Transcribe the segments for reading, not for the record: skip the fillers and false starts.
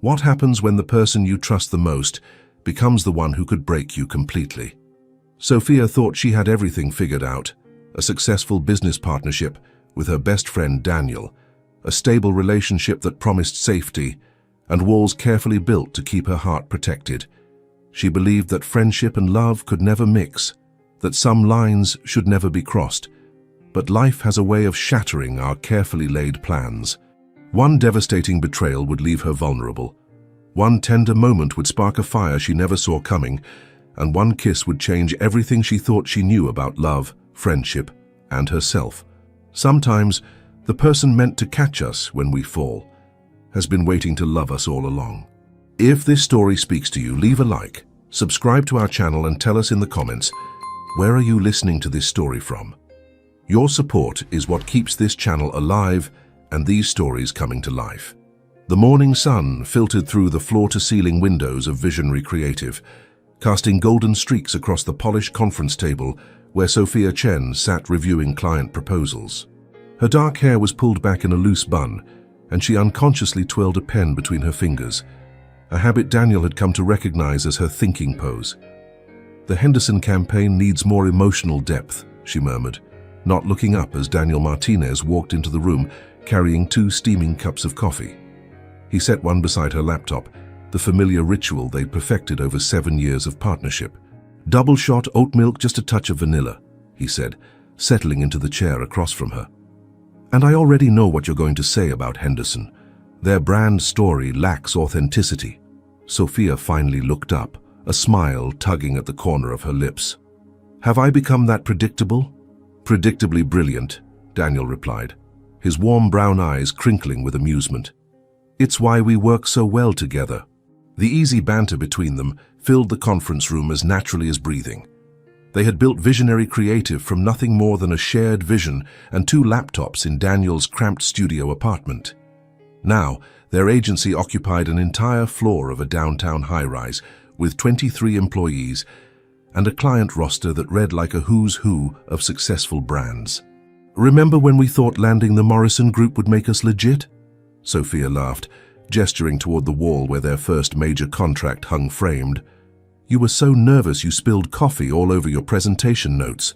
What happens when the person you trust the most becomes the one who could break you completely? Sophia thought she had everything figured out: a successful business partnership with her best friend Daniel, a stable relationship that promised safety, and walls carefully built to keep her heart protected. She believed that friendship and love could never mix, that some lines should never be crossed. But life has a way of shattering our carefully laid plans. One devastating betrayal would leave her vulnerable. One tender moment would spark a fire she never saw coming, and one kiss would change everything she thought she knew about love, friendship, and herself. Sometimes, the person meant to catch us when we fall has been waiting to love us all along. If this story speaks to you, leave a like, subscribe to our channel, and tell us in the comments, where are you listening to this story from? Your support is what keeps this channel alive and these stories coming to life. The morning sun filtered through the floor-to-ceiling windows of Visionary Creative, casting golden streaks across the polished conference table where Sophia Chen sat reviewing client proposals. Her dark hair was pulled back in a loose bun, and she unconsciously twirled a pen between her fingers, a habit Daniel had come to recognize as her thinking pose. "The Henderson campaign needs more emotional depth," she murmured, not looking up as Daniel Martinez walked into the room carrying 2 steaming cups of coffee. He set one beside her laptop, the familiar ritual they'd perfected over 7 years of partnership. "Double shot, oat milk, just a touch of vanilla," he said, settling into the chair across from her. "And I already know what you're going to say about Henderson. Their brand story lacks authenticity." Sophia finally looked up, a smile tugging at the corner of her lips. "Have I become that predictable?" "Predictably brilliant," Daniel replied, his warm brown eyes crinkling with amusement. "It's why we work so well together." The easy banter between them filled the conference room as naturally as breathing. They had built Visionary Creative from nothing more than a shared vision and 2 laptops in Daniel's cramped studio apartment. Now, their agency occupied an entire floor of a downtown high-rise with 23 employees and a client roster that read like a who's who of successful brands. "Remember when we thought landing the Morrison Group would make us legit?" Sophia laughed, gesturing toward the wall where their first major contract hung framed. "You were so nervous you spilled coffee all over your presentation notes.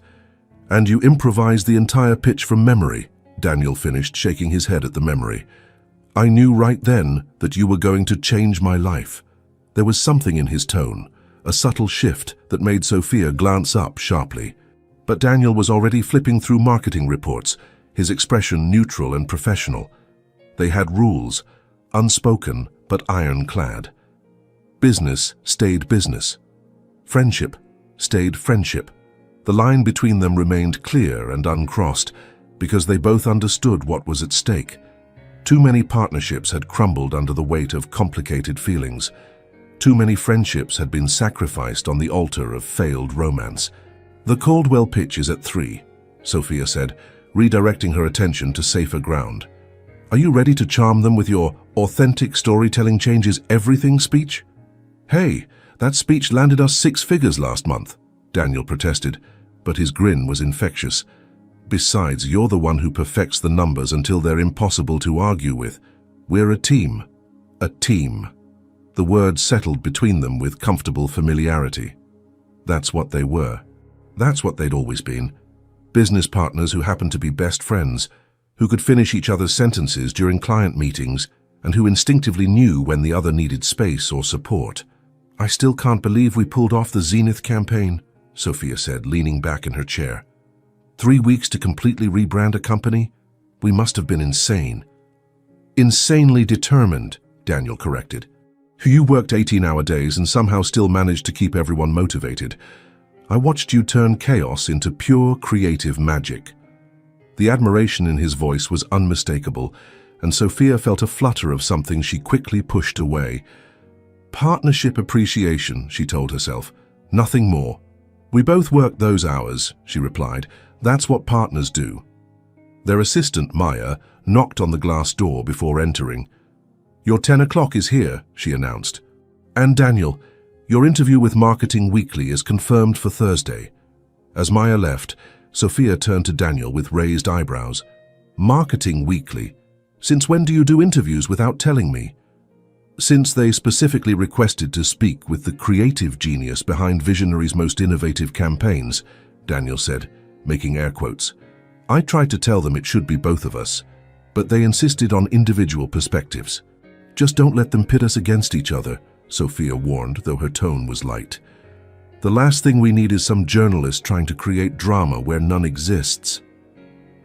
And you improvised the entire pitch from memory," Daniel finished, shaking his head at the memory. "I knew right then that you were going to change my life." There was something in his tone, a subtle shift that made Sophia glance up sharply. But Daniel was already flipping through marketing reports, his expression neutral and professional. They had rules, unspoken but ironclad. Business stayed business. Friendship stayed friendship. The line between them remained clear and uncrossed because they both understood what was at stake. Too many partnerships had crumbled under the weight of complicated feelings. Too many friendships had been sacrificed on the altar of failed romance. "The Caldwell pitch is at 3, Sophia said, redirecting her attention to safer ground. "Are you ready to charm them with your authentic storytelling changes everything speech?" "Hey, that speech landed us 6 figures last month," Daniel protested, but his grin was infectious. "Besides, you're the one who perfects the numbers until they're impossible to argue with. We're a team." A team. The word settled between them with comfortable familiarity. That's what they were. That's what they'd always been. Business partners who happened to be best friends, who could finish each other's sentences during client meetings, and who instinctively knew when the other needed space or support. "I still can't believe we pulled off the Zenith campaign," Sophia said, leaning back in her chair. 3 weeks to completely rebrand a company? We must have been insane. "Insanely determined," Daniel corrected. "You worked 18-hour days and somehow still managed to keep everyone motivated. I watched you turn chaos into pure creative magic." The admiration in his voice was unmistakable, and Sophia felt a flutter of something she quickly pushed away. "Partnership appreciation," she told herself. "Nothing more." "We both worked those hours," she replied. "That's what partners do." Their assistant, Maya, knocked on the glass door before entering. "Your 10 o'clock is here," she announced. "And Daniel, your interview with Marketing Weekly is confirmed for Thursday." As Maya left, Sophia turned to Daniel with raised eyebrows. "Marketing Weekly? Since when do you do interviews without telling me?" Since they specifically requested to speak with the creative genius behind Visionary's most innovative campaigns, Daniel said, making air quotes. I tried to tell them it should be both of us, but they insisted on individual perspectives. Just don't let them pit us against each other, Sophia warned, though her tone was light. The last thing we need is some journalist trying to create drama where none exists.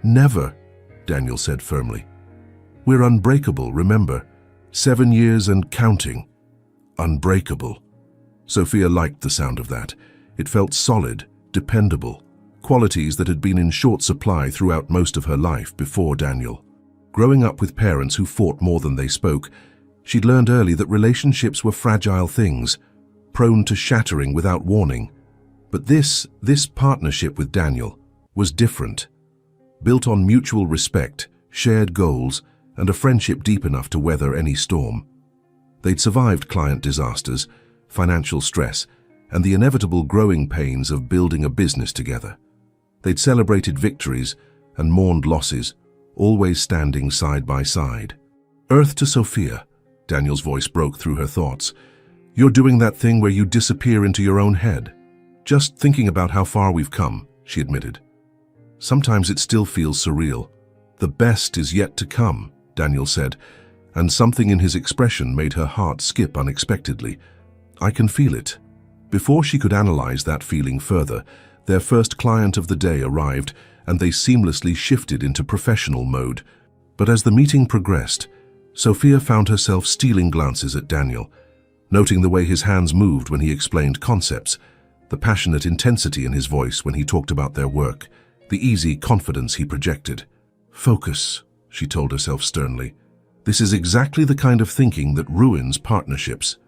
Never, Daniel said firmly. We're unbreakable, remember? 7 years and counting. Unbreakable. Sophia liked the sound of that. It felt solid, dependable, qualities that had been in short supply throughout most of her life before Daniel. Growing up with parents who fought more than they spoke, she'd learned early that relationships were fragile things, prone to shattering without warning. But this partnership with Daniel was different. Built on mutual respect, shared goals, and a friendship deep enough to weather any storm. They'd survived client disasters, financial stress, and the inevitable growing pains of building a business together. They'd celebrated victories and mourned losses, always standing side by side. Earth to Sophia, Daniel's voice broke through her thoughts. You're doing that thing where you disappear into your own head. Just thinking about how far we've come, she admitted. Sometimes it still feels surreal. The best is yet to come, Daniel said, and something in his expression made her heart skip unexpectedly. I can feel it. Before she could analyze that feeling further, their first client of the day arrived, and they seamlessly shifted into professional mode. But as the meeting progressed, Sophia found herself stealing glances at Daniel, noting the way his hands moved when he explained concepts, the passionate intensity in his voice when he talked about their work, the easy confidence he projected. Focus, she told herself sternly. This is exactly the kind of thinking that ruins partnerships.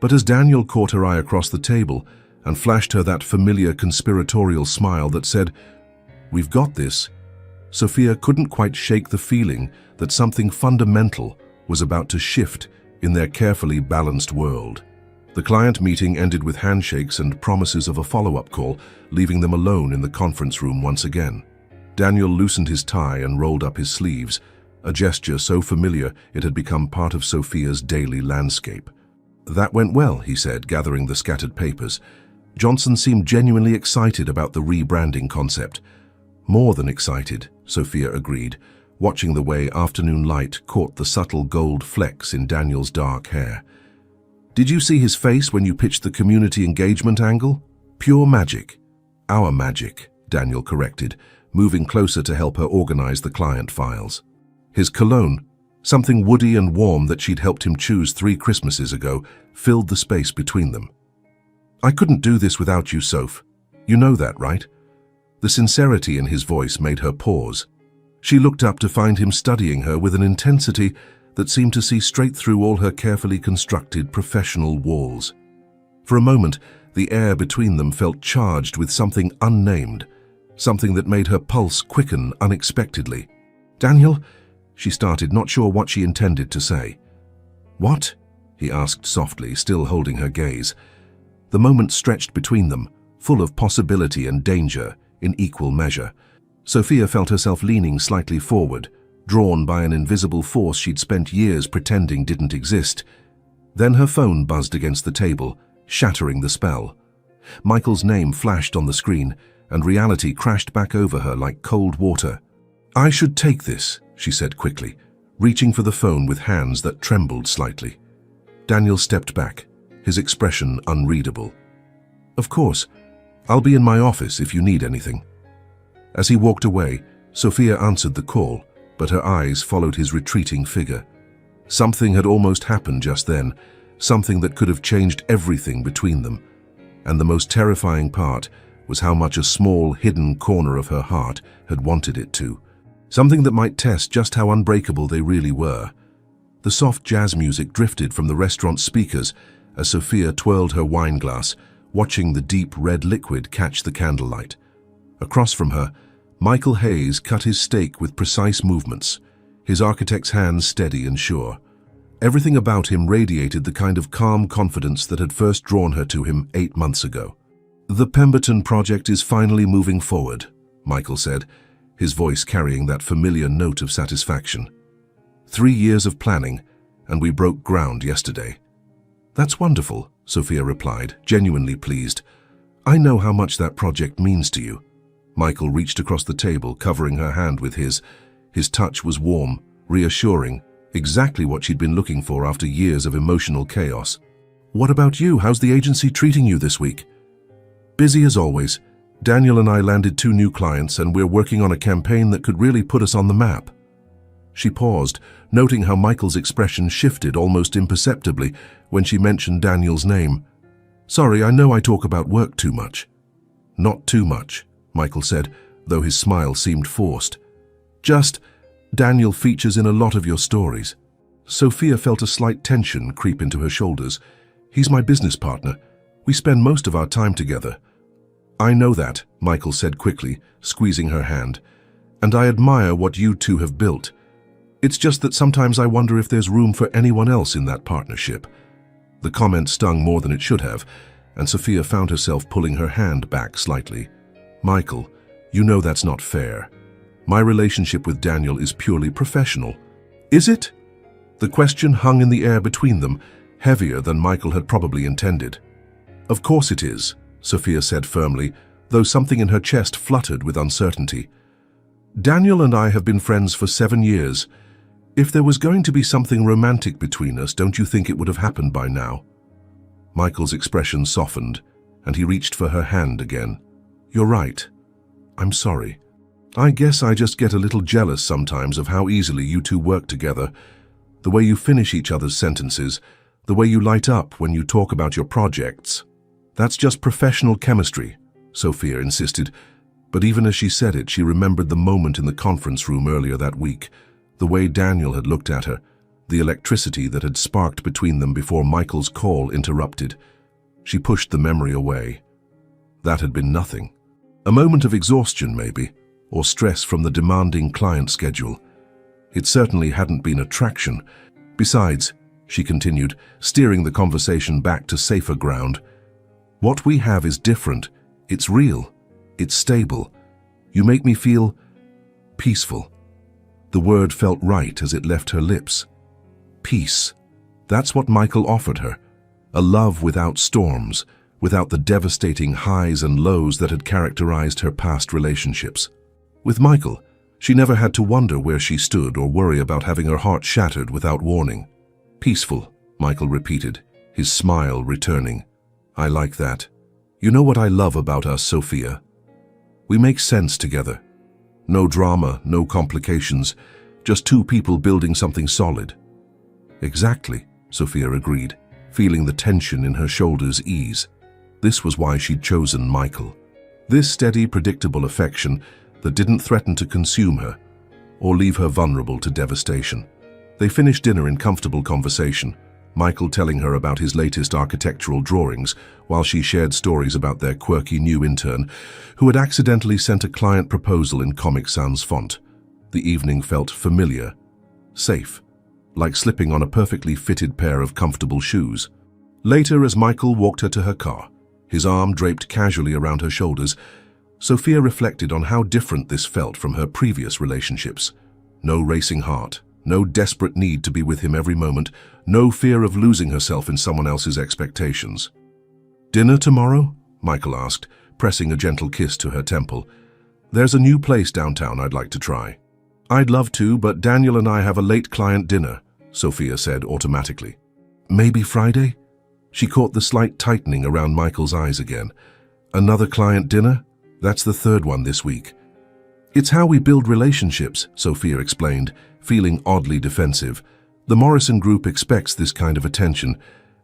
But as Daniel caught her eye across the table and flashed her that familiar conspiratorial smile that said, "We've got this," Sophia couldn't quite shake the feeling that something fundamental was about to shift in their carefully balanced world. The client meeting ended with handshakes and promises of a follow-up call, leaving them alone in the conference room once again. Daniel loosened his tie and rolled up his sleeves, a gesture so familiar it had become part of Sophia's daily landscape. That went well, he said, gathering the scattered papers. Johnson seemed genuinely excited about the rebranding concept. More than excited, Sophia agreed, watching the way afternoon light caught the subtle gold flecks in Daniel's dark hair. Did you see his face when you pitched the community engagement angle? Pure magic. Our magic, Daniel corrected, moving closer to help her organize the client files. His cologne, something woody and warm that she'd helped him choose 3 Christmases ago, filled the space between them. I couldn't do this without you, Soph. You know that, right? The sincerity in his voice made her pause. She looked up to find him studying her with an intensity that seemed to see straight through all her carefully constructed professional walls. For a moment, the air between them felt charged with something unnamed, something that made her pulse quicken unexpectedly. Daniel, she started, not sure what she intended to say. What? He asked softly, still holding her gaze. The moment stretched between them, full of possibility and danger in equal measure. Sophia felt herself leaning slightly forward, drawn by an invisible force she'd spent years pretending didn't exist. Then her phone buzzed against the table, shattering the spell. Michael's name flashed on the screen, and reality crashed back over her like cold water. I should take this, she said quickly, reaching for the phone with hands that trembled slightly. Daniel stepped back, his expression unreadable. Of course, I'll be in my office if you need anything. As he walked away, Sophia answered the call, but her eyes followed his retreating figure. Something had almost happened just then, something that could have changed everything between them. And the most terrifying part was how much a small, hidden corner of her heart had wanted it to. Something that might test just how unbreakable they really were. The soft jazz music drifted from the restaurant speakers as Sophia twirled her wine glass, watching the deep red liquid catch the candlelight. Across from her, Michael Hayes cut his steak with precise movements, his architect's hands steady and sure. Everything about him radiated the kind of calm confidence that had first drawn her to him 8 months ago. The Pemberton project is finally moving forward, Michael said, his voice carrying that familiar note of satisfaction. 3 years of planning, and we broke ground yesterday." "That's wonderful," Sophia replied, genuinely pleased. "I know how much that project means to you." Michael reached across the table, covering her hand with his. His touch was warm, reassuring, exactly what she'd been looking for after years of emotional chaos. "What about you? How's the agency treating you this week?" "Busy as always. Daniel and I landed 2 new clients, and we're working on a campaign that could really put us on the map." She paused, noting how Michael's expression shifted almost imperceptibly when she mentioned Daniel's name. "Sorry, I know I talk about work too much." "Not too much," Michael said, though his smile seemed forced. "Just, Daniel features in a lot of your stories." Sophia felt a slight tension creep into her shoulders. "He's my business partner. We spend most of our time together." "I know that," Michael said quickly, squeezing her hand. "And I admire what you two have built. It's just that sometimes I wonder if there's room for anyone else in that partnership." The comment stung more than it should have, and Sophia found herself pulling her hand back slightly. "Michael, you know that's not fair. My relationship with Daniel is purely professional." "Is it?" The question hung in the air between them, heavier than Michael had probably intended. "Of course it is," Sophia said firmly, though something in her chest fluttered with uncertainty. "Daniel and I have been friends for 7 years. If there was going to be something romantic between us, don't you think it would have happened by now?" Michael's expression softened, and he reached for her hand again. "You're right. I'm sorry. I guess I just get a little jealous sometimes of how easily you two work together. The way you finish each other's sentences, the way you light up when you talk about your projects. That's just professional chemistry," Sophia insisted. But even as she said it, she remembered the moment in the conference room earlier that week, the way Daniel had looked at her, the electricity that had sparked between them before Michael's call interrupted. She pushed the memory away. That had been nothing. A moment of exhaustion, maybe, or stress from the demanding client schedule. It certainly hadn't been attraction. Besides, she continued, steering the conversation back to safer ground, what we have is different. It's real. It's stable. You make me feel peaceful. The word felt right as it left her lips. Peace. That's what Michael offered her. A love without storms, without the devastating highs and lows that had characterized her past relationships. With Michael, she never had to wonder where she stood or worry about having her heart shattered without warning. Peaceful, Michael repeated, his smile returning. I like that. You know what I love about us, Sophia? We make sense together. No drama, no complications, just 2 people building something solid. Exactly, Sophia agreed, feeling the tension in her shoulders ease. This was why she'd chosen Michael. This steady, predictable affection that didn't threaten to consume her or leave her vulnerable to devastation. They finished dinner in comfortable conversation, Michael telling her about his latest architectural drawings while she shared stories about their quirky new intern who had accidentally sent a client proposal in Comic Sans font. The evening felt familiar, safe, like slipping on a perfectly fitted pair of comfortable shoes. Later, as Michael walked her to her car, his arm draped casually around her shoulders, Sophia reflected on how different this felt from her previous relationships. No racing heart, no desperate need to be with him every moment, no fear of losing herself in someone else's expectations. "Dinner tomorrow?" Michael asked, pressing a gentle kiss to her temple. "There's a new place downtown I'd like to try." "I'd love to, but Daniel and I have a late client dinner," Sophia said automatically. "Maybe Friday?" She caught the slight tightening around Michael's eyes again. "Another client dinner? That's the 3rd one this week." "It's how we build relationships," Sophia explained, feeling oddly defensive. "The Morrison Group expects this kind of attention,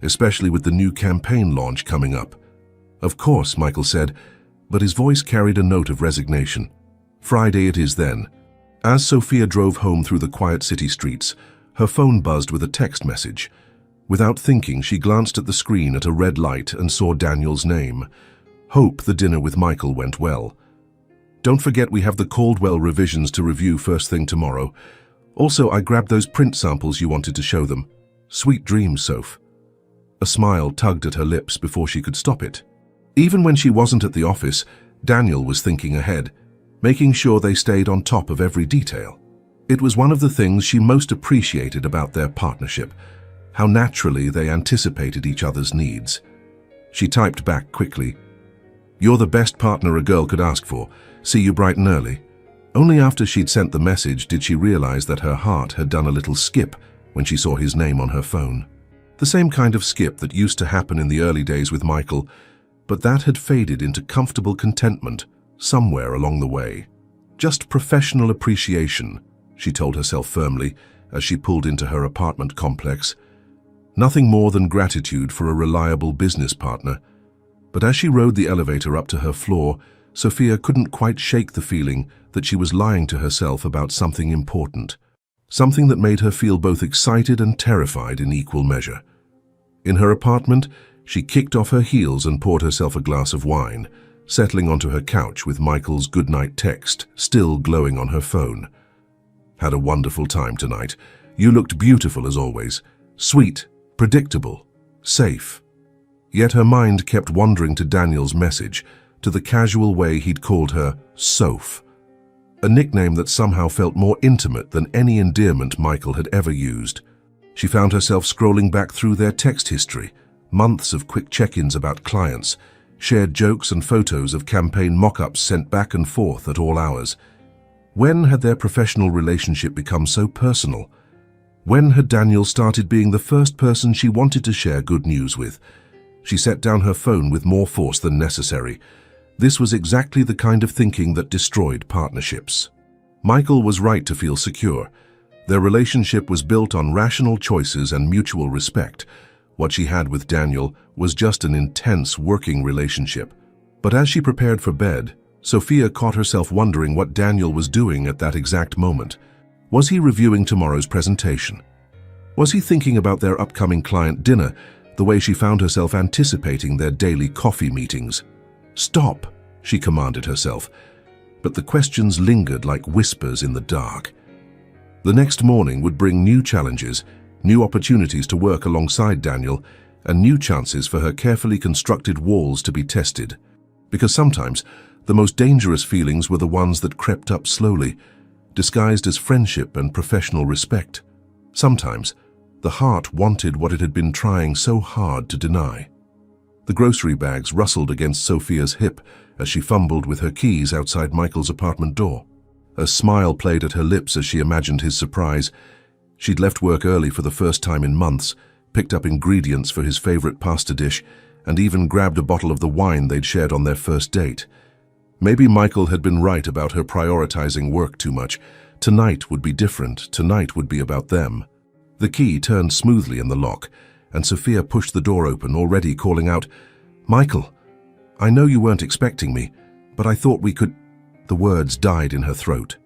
especially with the new campaign launch coming up." "Of course," Michael said, but his voice carried a note of resignation. "Friday it is then." As Sophia drove home through the quiet city streets, her phone buzzed with a text message. Without thinking, she glanced at the screen at a red light and saw Daniel's name. "Hope the dinner with Michael went well. Don't forget we have the Caldwell revisions to review first thing tomorrow. Also, I grabbed those print samples you wanted to show them. Sweet dreams, Soph." A smile tugged at her lips before she could stop it. Even when she wasn't at the office, Daniel was thinking ahead, making sure they stayed on top of every detail. It was one of the things she most appreciated about their partnership, how naturally they anticipated each other's needs. She typed back quickly, "You're the best partner a girl could ask for. See you bright and early." Only after she'd sent the message did she realize that her heart had done a little skip when she saw his name on her phone. The same kind of skip that used to happen in the early days with Michael, but that had faded into comfortable contentment somewhere along the way. Just professional appreciation, she told herself firmly as she pulled into her apartment complex. Nothing more than gratitude for a reliable business partner. But as she rode the elevator up to her floor, Sophia couldn't quite shake the feeling that she was lying to herself about something important, something that made her feel both excited and terrified in equal measure. In her apartment, she kicked off her heels and poured herself a glass of wine, settling onto her couch with Michael's goodnight text still glowing on her phone. "Had a wonderful time tonight. You looked beautiful as always. Sweet, predictable, safe." Yet her mind kept wandering to Daniel's message, to the casual way he'd called her Soph, a nickname that somehow felt more intimate than any endearment Michael had ever used. She found herself scrolling back through their text history, months of quick check-ins about clients, shared jokes and photos of campaign mock-ups sent back and forth at all hours. When had their professional relationship become so personal? When had Daniel started being the first person she wanted to share good news with? She set down her phone with more force than necessary. This was exactly the kind of thinking that destroyed partnerships. Michael was right to feel secure. Their relationship was built on rational choices and mutual respect. What she had with Daniel was just an intense working relationship. But as she prepared for bed, Sophia caught herself wondering what Daniel was doing at that exact moment. Was he reviewing tomorrow's presentation? Was he thinking about their upcoming client dinner, the way she found herself anticipating their daily coffee meetings? "Stop," she commanded herself, but the questions lingered like whispers in the dark. The next morning would bring new challenges, new opportunities to work alongside Daniel, and new chances for her carefully constructed walls to be tested. Because sometimes, the most dangerous feelings were the ones that crept up slowly, disguised as friendship and professional respect. Sometimes, the heart wanted what it had been trying so hard to deny. The grocery bags rustled against Sophia's hip as she fumbled with her keys outside Michael's apartment door. A smile played at her lips as she imagined his surprise. She'd left work early for the first time in months, picked up ingredients for his favorite pasta dish, and even grabbed a bottle of the wine they'd shared on their first date. Maybe Michael had been right about her prioritizing work too much. Tonight would be different. Tonight would be about them. The key turned smoothly in the lock, and Sophia pushed the door open, already calling out, "Michael, I know you weren't expecting me, but I thought we could—" The words died in her throat.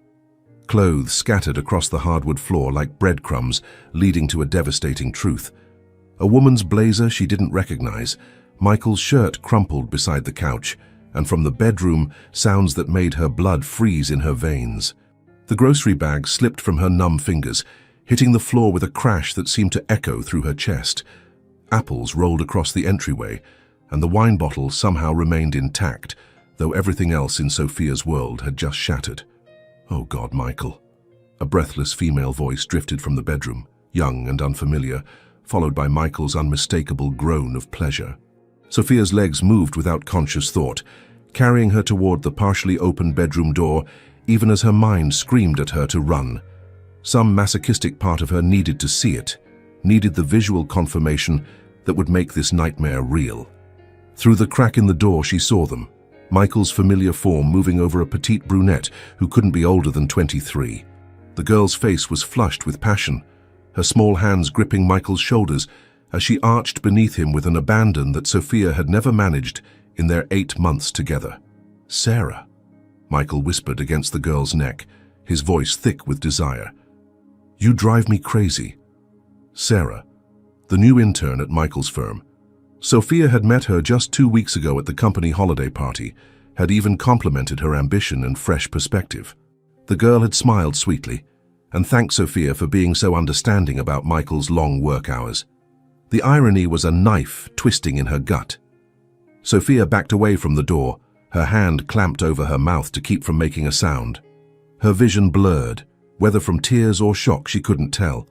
Clothes scattered across the hardwood floor like breadcrumbs, leading to a devastating truth. A woman's blazer she didn't recognize, Michael's shirt crumpled beside the couch, and from the bedroom, sounds that made her blood freeze in her veins. The grocery bag slipped from her numb fingers, hitting the floor with a crash that seemed to echo through her chest. Apples rolled across the entryway, and the wine bottle somehow remained intact, though everything else in Sophia's world had just shattered. "Oh God, Michael." A breathless female voice drifted from the bedroom, young and unfamiliar, followed by Michael's unmistakable groan of pleasure. Sophia's legs moved without conscious thought, carrying her toward the partially open bedroom door, even as her mind screamed at her to run. Some masochistic part of her needed to see it, needed the visual confirmation that would make this nightmare real. Through the crack in the door, she saw them, Michael's familiar form moving over a petite brunette who couldn't be older than 23. The girl's face was flushed with passion, her small hands gripping Michael's shoulders as she arched beneath him with an abandon that Sophia had never managed in their 8 months together. "Sarah," Michael whispered against the girl's neck, his voice thick with desire. "You drive me crazy." Sarah, the new intern at Michael's firm. Sophia had met her just 2 weeks ago at the company holiday party, had even complimented her ambition and fresh perspective. The girl had smiled sweetly and thanked Sophia for being so understanding about Michael's long work hours. The irony was a knife twisting in her gut. Sophia backed away from the door, her hand clamped over her mouth to keep from making a sound. Her vision blurred, Whether from tears or shock, she couldn't tell.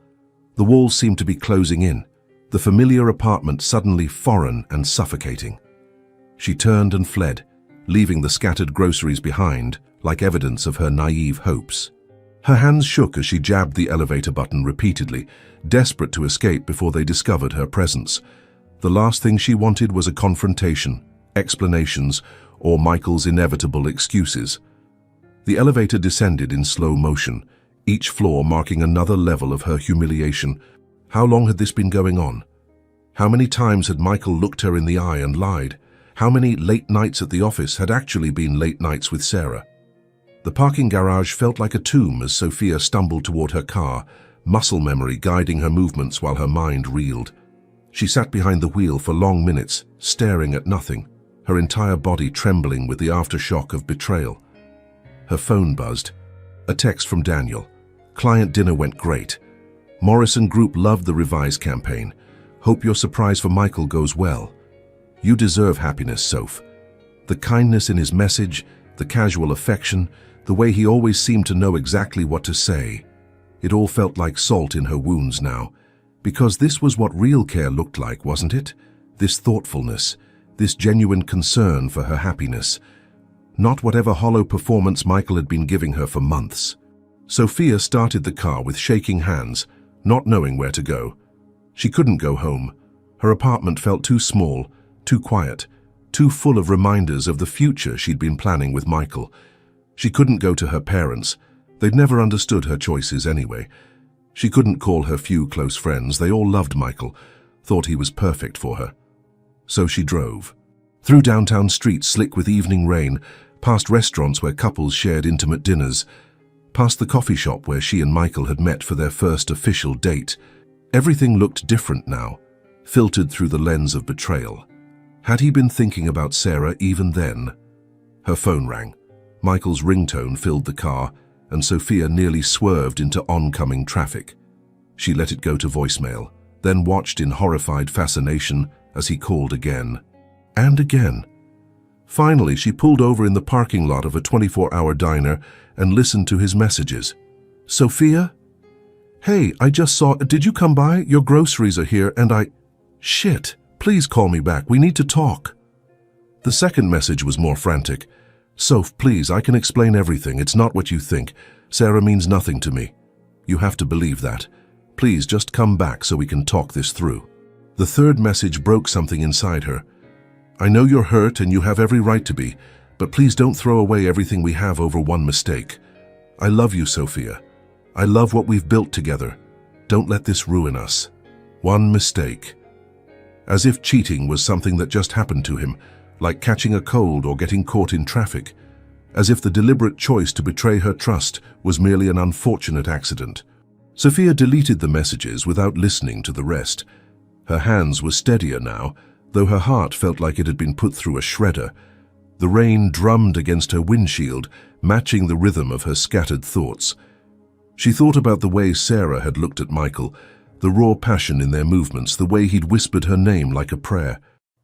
The walls seemed to be closing in, the familiar apartment suddenly foreign and suffocating. She turned and fled, leaving the scattered groceries behind, like evidence of her naive hopes. Her hands shook as she jabbed the elevator button repeatedly, desperate to escape before they discovered her presence. The last thing she wanted was a confrontation, explanations, or Michael's inevitable excuses. The elevator descended in slow motion, each floor marking another level of her humiliation. How long had this been going on? How many times had Michael looked her in the eye and lied? How many late nights at the office had actually been late nights with Sarah? The parking garage felt like a tomb as Sophia stumbled toward her car, muscle memory guiding her movements while her mind reeled. She sat behind the wheel for long minutes, staring at nothing, her entire body trembling with the aftershock of betrayal. Her phone buzzed. A text from Daniel. Client dinner went great. Morrison Group loved the Revise campaign. Hope your surprise for Michael goes well. You deserve happiness, Soph. The kindness in his message, the casual affection, the way he always seemed to know exactly what to say. It all felt like salt in her wounds now. Because this was what real care looked like, wasn't it? This thoughtfulness, this genuine concern for her happiness. Not whatever hollow performance Michael had been giving her for months. Sophia started the car with shaking hands, not knowing where to go. She couldn't go home. Her apartment felt too small, too quiet, too full of reminders of the future she'd been planning with Michael. She couldn't go to her parents. They'd never understood her choices anyway. She couldn't call her few close friends. They all loved Michael, thought he was perfect for her. So she drove. Through downtown streets slick with evening rain, past restaurants where couples shared intimate dinners, past the coffee shop where she and Michael had met for their first official date. Everything looked different now, filtered through the lens of betrayal. Had he been thinking about Sarah even then? Her phone rang. Michael's ringtone filled the car, and Sophia nearly swerved into oncoming traffic. She let it go to voicemail, then watched in horrified fascination as he called again. And again. Finally, she pulled over in the parking lot of a 24-hour diner and listened to his messages. Sophia? Hey, I just saw, did you come by? Your groceries are here and Shit, please call me back. We need to talk. The second message was more frantic. Soph, please, I can explain everything. It's not what you think. Sarah means nothing to me. You have to believe that. Please just come back so we can talk this through. The third message broke something inside her. I know you're hurt and you have every right to be, but please don't throw away everything we have over one mistake. I love you, Sophia. I love what we've built together. Don't let this ruin us. One mistake. As if cheating was something that just happened to him, like catching a cold or getting caught in traffic. As if the deliberate choice to betray her trust was merely an unfortunate accident. Sophia deleted the messages without listening to the rest. Her hands were steadier now, though her heart felt like it had been put through a shredder. The rain drummed against her windshield, matching the rhythm of her scattered thoughts. She thought about the way Sarah had looked at Michael, the raw passion in their movements, the way he'd whispered her name like a prayer.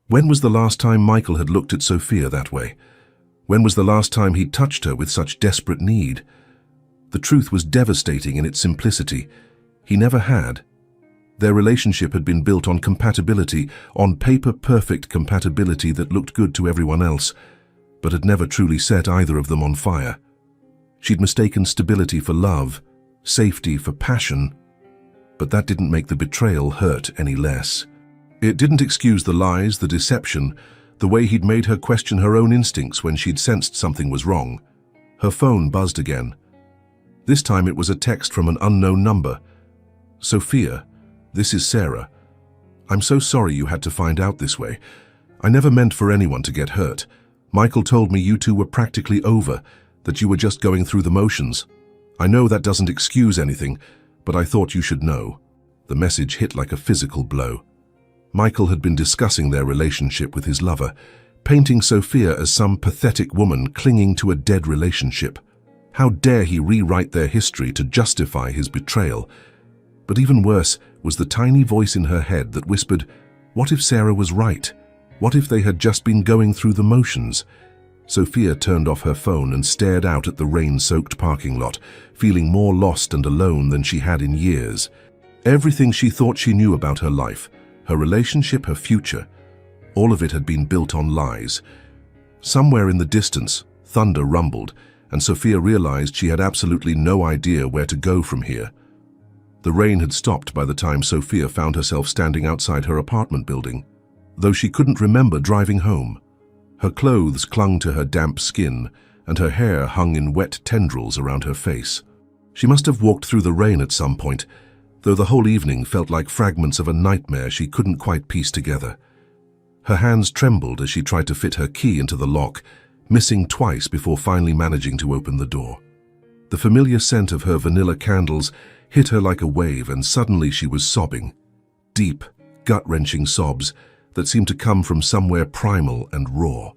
When was the last time Michael had looked at Sophia that way? When was the last time he'd touched her with such desperate need? The truth was devastating in its simplicity. He never had. Their relationship had been built on compatibility, on paper-perfect compatibility that looked good to everyone else, but had never truly set either of them on fire. She'd mistaken stability for love, safety for passion, but that didn't make the betrayal hurt any less. It didn't excuse the lies, the deception, the way he'd made her question her own instincts when she'd sensed something was wrong. Her phone buzzed again. This time it was a text from an unknown number. Sophia, this is Sarah. I'm so sorry you had to find out this way. I never meant for anyone to get hurt. Michael told me you two were practically over, that you were just going through the motions. I know that doesn't excuse anything, but I thought you should know. The message hit like a physical blow. Michael had been discussing their relationship with his lover, painting Sophia as some pathetic woman clinging to a dead relationship. How dare he rewrite their history to justify his betrayal? But even worse was the tiny voice in her head that whispered, what if Sarah was right? What if they had just been going through the motions? Sophia turned off her phone and stared out at the rain-soaked parking lot, feeling more lost and alone than she had in years. Everything she thought she knew about her life, her relationship, her future, all of it had been built on lies. Somewhere in the distance, thunder rumbled, and Sophia realized she had absolutely no idea where to go from here. The rain had stopped by the time Sophia found herself standing outside her apartment building, though she couldn't remember driving home. Her clothes clung to her damp skin, and her hair hung in wet tendrils around her face. She must have walked through the rain at some point, though the whole evening felt like fragments of a nightmare she couldn't quite piece together. Her hands trembled as she tried to fit her key into the lock, missing twice before finally managing to open the door. The familiar scent of her vanilla candles hit her like a wave, and suddenly she was sobbing. Deep, gut-wrenching sobs that seemed to come from somewhere primal and raw.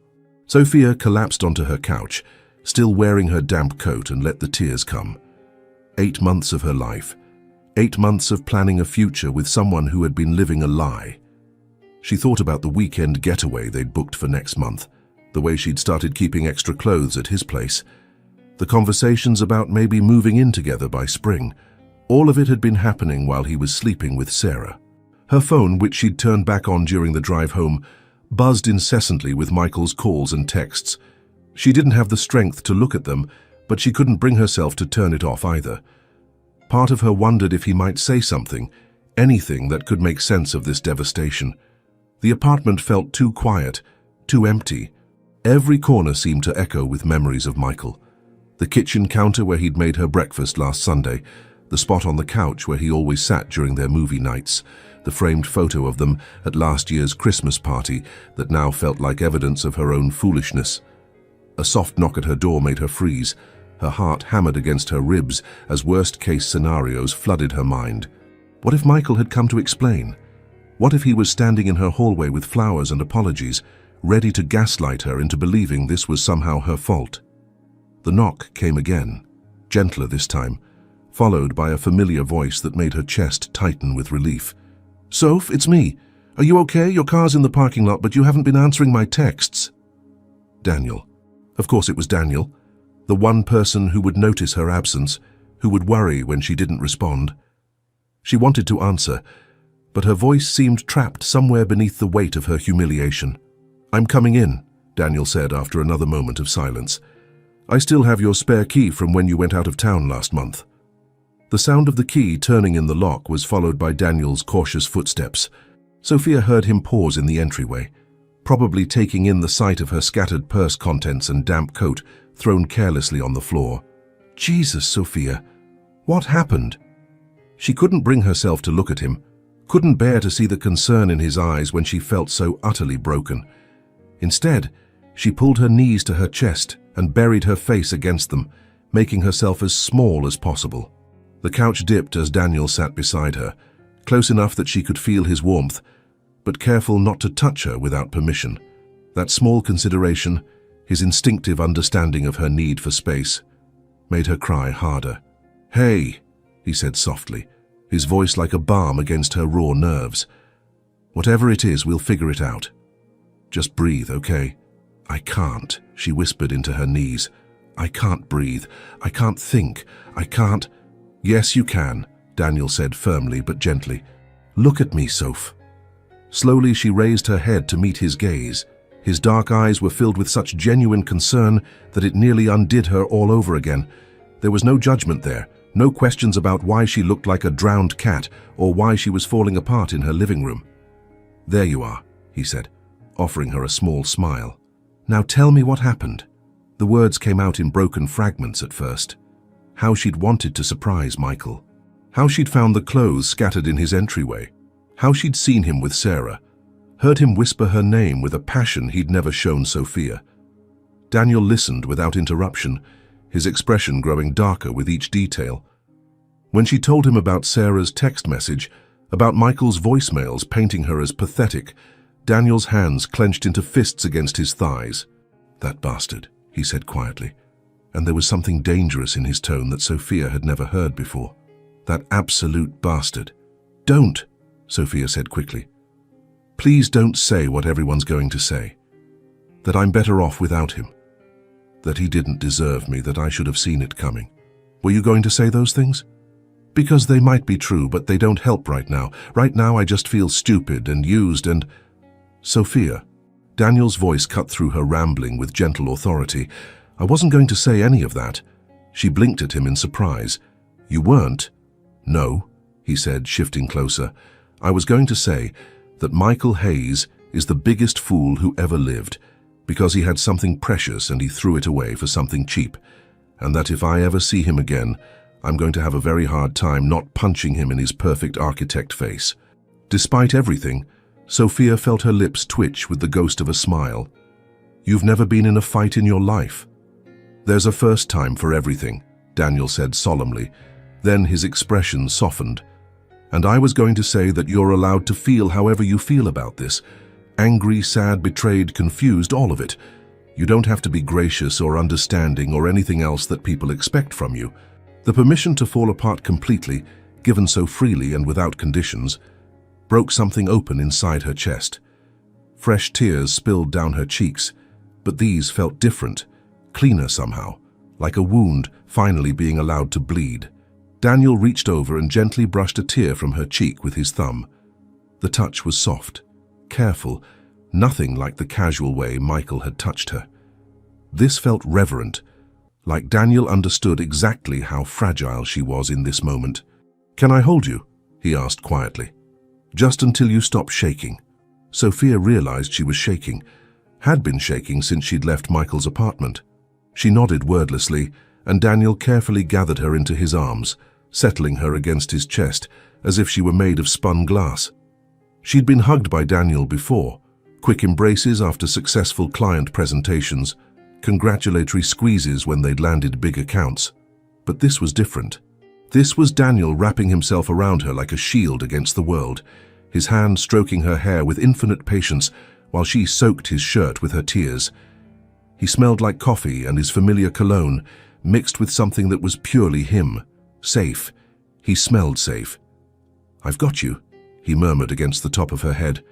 Sophia collapsed onto her couch, still wearing her damp coat, and let the tears come. 8 months of her life. 8 months of planning a future with someone who had been living a lie. She thought about the weekend getaway they'd booked for next month, the way she'd started keeping extra clothes at his place, the conversations about maybe moving in together by spring. All of it had been happening while he was sleeping with Sarah. Her phone, which she'd turned back on during the drive home, buzzed incessantly with Michael's calls and texts. She didn't have the strength to look at them, but she couldn't bring herself to turn it off either. Part of her wondered if he might say something, anything that could make sense of this devastation. The apartment felt too quiet, too empty. Every corner seemed to echo with memories of Michael. The kitchen counter where he'd made her breakfast last Sunday, the spot on the couch where he always sat during their movie nights, the framed photo of them at last year's Christmas party that now felt like evidence of her own foolishness. A soft knock at her door made her freeze. Her heart hammered against her ribs as worst-case scenarios flooded her mind. What if Michael had come to explain? What if he was standing in her hallway with flowers and apologies, ready to gaslight her into believing this was somehow her fault? The knock came again, gentler this time, followed by a familiar voice that made her chest tighten with relief. "Soph, it's me. Are you okay? Your car's in the parking lot, but you haven't been answering my texts." Daniel. Of course it was Daniel, the one person who would notice her absence, who would worry when she didn't respond. She wanted to answer, but her voice seemed trapped somewhere beneath the weight of her humiliation. "I'm coming in," Daniel said after another moment of silence. "I still have your spare key from when you went out of town last month." The sound of the key turning in the lock was followed by Daniel's cautious footsteps. Sophia heard him pause in the entryway, probably taking in the sight of her scattered purse contents and damp coat thrown carelessly on the floor. Jesus, Sophia, what happened? She couldn't bring herself to look at him, couldn't bear to see the concern in his eyes when she felt so utterly broken. Instead, she pulled her knees to her chest and buried her face against them, making herself as small as possible. The couch dipped as Daniel sat beside her, close enough that she could feel his warmth, but careful not to touch her without permission. That small consideration, his instinctive understanding of her need for space, made her cry harder. "Hey," he said softly, his voice like a balm against her raw nerves. "Whatever it is, we'll figure it out. Just breathe, okay?" "I can't," she whispered into her knees. "I can't breathe. I can't think. I can't—" "Yes, you can," Daniel said firmly but gently. "Look at me, Soph." Slowly she raised her head to meet his gaze. His dark eyes were filled with such genuine concern that it nearly undid her all over again. There was no judgment there, no questions about why she looked like a drowned cat or why she was falling apart in her living room. "There you are," he said, offering her a small smile. "Now tell me what happened." The words came out in broken fragments at first. How she'd wanted to surprise Michael. How she'd found the clothes scattered in his entryway. How she'd seen him with Sarah. Heard him whisper her name with a passion he'd never shown Sophia. Daniel listened without interruption, his expression growing darker with each detail. When she told him about Sarah's text message, about Michael's voicemails painting her as pathetic, Daniel's hands clenched into fists against his thighs. "That bastard," he said quietly, and there was something dangerous in his tone that Sophia had never heard before. "That absolute bastard." "Don't," Sophia said quickly. "Please don't say what everyone's going to say. That I'm better off without him. that he didn't deserve me, that I should have seen it coming. Were you going to say those things? Because they might be true, but they don't help right now. Right now I just feel stupid and used and... Sophia. Daniel's voice cut through her rambling with gentle authority. I wasn't going to say any of that. She blinked at him in surprise. You weren't? No, he said, shifting closer. I was going to say that Michael Hayes is the biggest fool who ever lived, because he had something precious and he threw it away for something cheap, and that if I ever see him again, I'm going to have a very hard time not punching him in his perfect architect face. Despite everything, Sophia felt her lips twitch with the ghost of a smile. You've never been in a fight in your life. There's a first time for everything, Daniel said solemnly. Then his expression softened. And I was going to say that you're allowed to feel however you feel about this. Angry, sad, betrayed, confused, all of it. You don't have to be gracious or understanding or anything else that people expect from you. The permission to fall apart completely, given so freely and without conditions, broke something open inside her chest. Fresh tears spilled down her cheeks, but these felt different, cleaner somehow, like a wound finally being allowed to bleed. Daniel reached over and gently brushed a tear from her cheek with his thumb. The touch was soft, careful, nothing like the casual way Michael had touched her. This felt reverent, like Daniel understood exactly how fragile she was in this moment. Can I hold you? He asked quietly. Just until you stop shaking. Sophia realized she was shaking, had been shaking since she'd left Michael's apartment. She nodded wordlessly, and Daniel carefully gathered her into his arms, settling her against his chest as if she were made of spun glass. She'd been hugged by Daniel before, quick embraces after successful client presentations, congratulatory squeezes when they'd landed big accounts. But this was different. This was Daniel wrapping himself around her like a shield against the world, his hand stroking her hair with infinite patience while she soaked his shirt with her tears. He smelled like coffee and his familiar cologne, mixed with something that was purely him, safe. He smelled safe. I've got you, he murmured against the top of her head.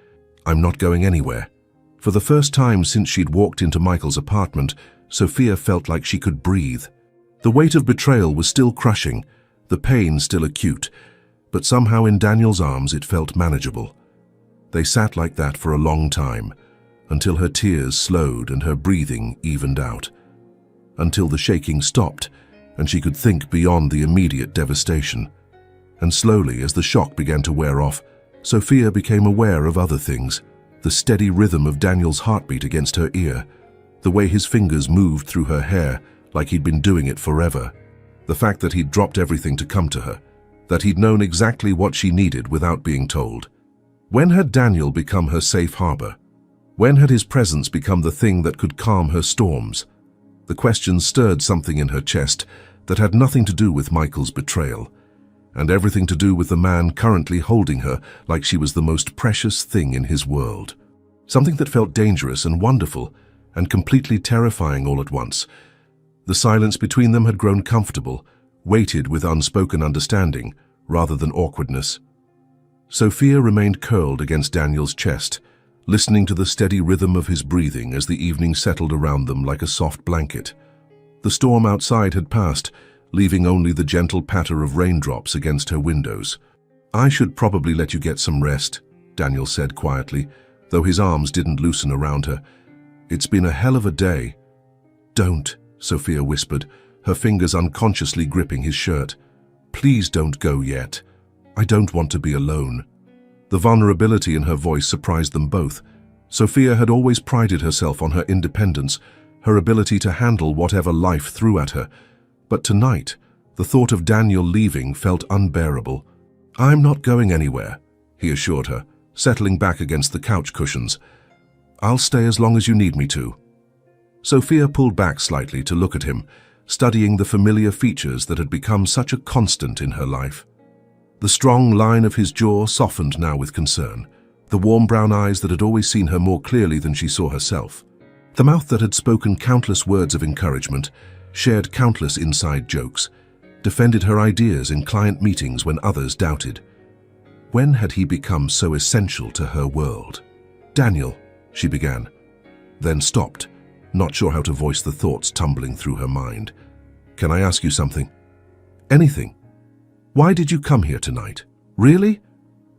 I'm not going anywhere. For the first time since she'd walked into Michael's apartment, Sophia felt like she could breathe. The weight of betrayal was still crushing, the pain still acute, but somehow in Daniel's arms it felt manageable. They sat like that for a long time, until her tears slowed and her breathing evened out. Until the shaking stopped, and she could think beyond the immediate devastation. And slowly, as the shock began to wear off, Sophia became aware of other things. The steady rhythm of Daniel's heartbeat against her ear, the way his fingers moved through her hair like he'd been doing it forever, the fact that he'd dropped everything to come to her, that he'd known exactly what she needed without being told. When had Daniel become her safe harbor? When had his presence become the thing that could calm her storms? The question stirred something in her chest that had nothing to do with Michael's betrayal, and everything to do with the man currently holding her like she was the most precious thing in his world. Something that felt dangerous and wonderful and completely terrifying all at once. The silence between them had grown comfortable, weighted with unspoken understanding rather than awkwardness. Sophia remained curled against Daniel's chest, listening to the steady rhythm of his breathing as the evening settled around them like a soft blanket. The storm outside had passed, leaving only the gentle patter of raindrops against her windows. I should probably let you get some rest, Daniel said quietly, though his arms didn't loosen around her. It's been a hell of a day. Don't, Sophia whispered, her fingers unconsciously gripping his shirt. Please don't go yet. I don't want to be alone. The vulnerability in her voice surprised them both. Sophia had always prided herself on her independence, her ability to handle whatever life threw at her. But tonight, the thought of Daniel leaving felt unbearable. I'm not going anywhere, he assured her, settling back against the couch cushions. I'll stay as long as you need me to. Sophia pulled back slightly to look at him, studying the familiar features that had become such a constant in her life. The strong line of his jaw softened now with concern, the warm brown eyes that had always seen her more clearly than she saw herself, the mouth that had spoken countless words of encouragement, shared countless inside jokes, defended her ideas in client meetings when others doubted. When had he become so essential to her world? Daniel, she began, then stopped, not sure how to voice the thoughts tumbling through her mind. "Can I ask you something?" "Anything. Why did you come here tonight? Really?"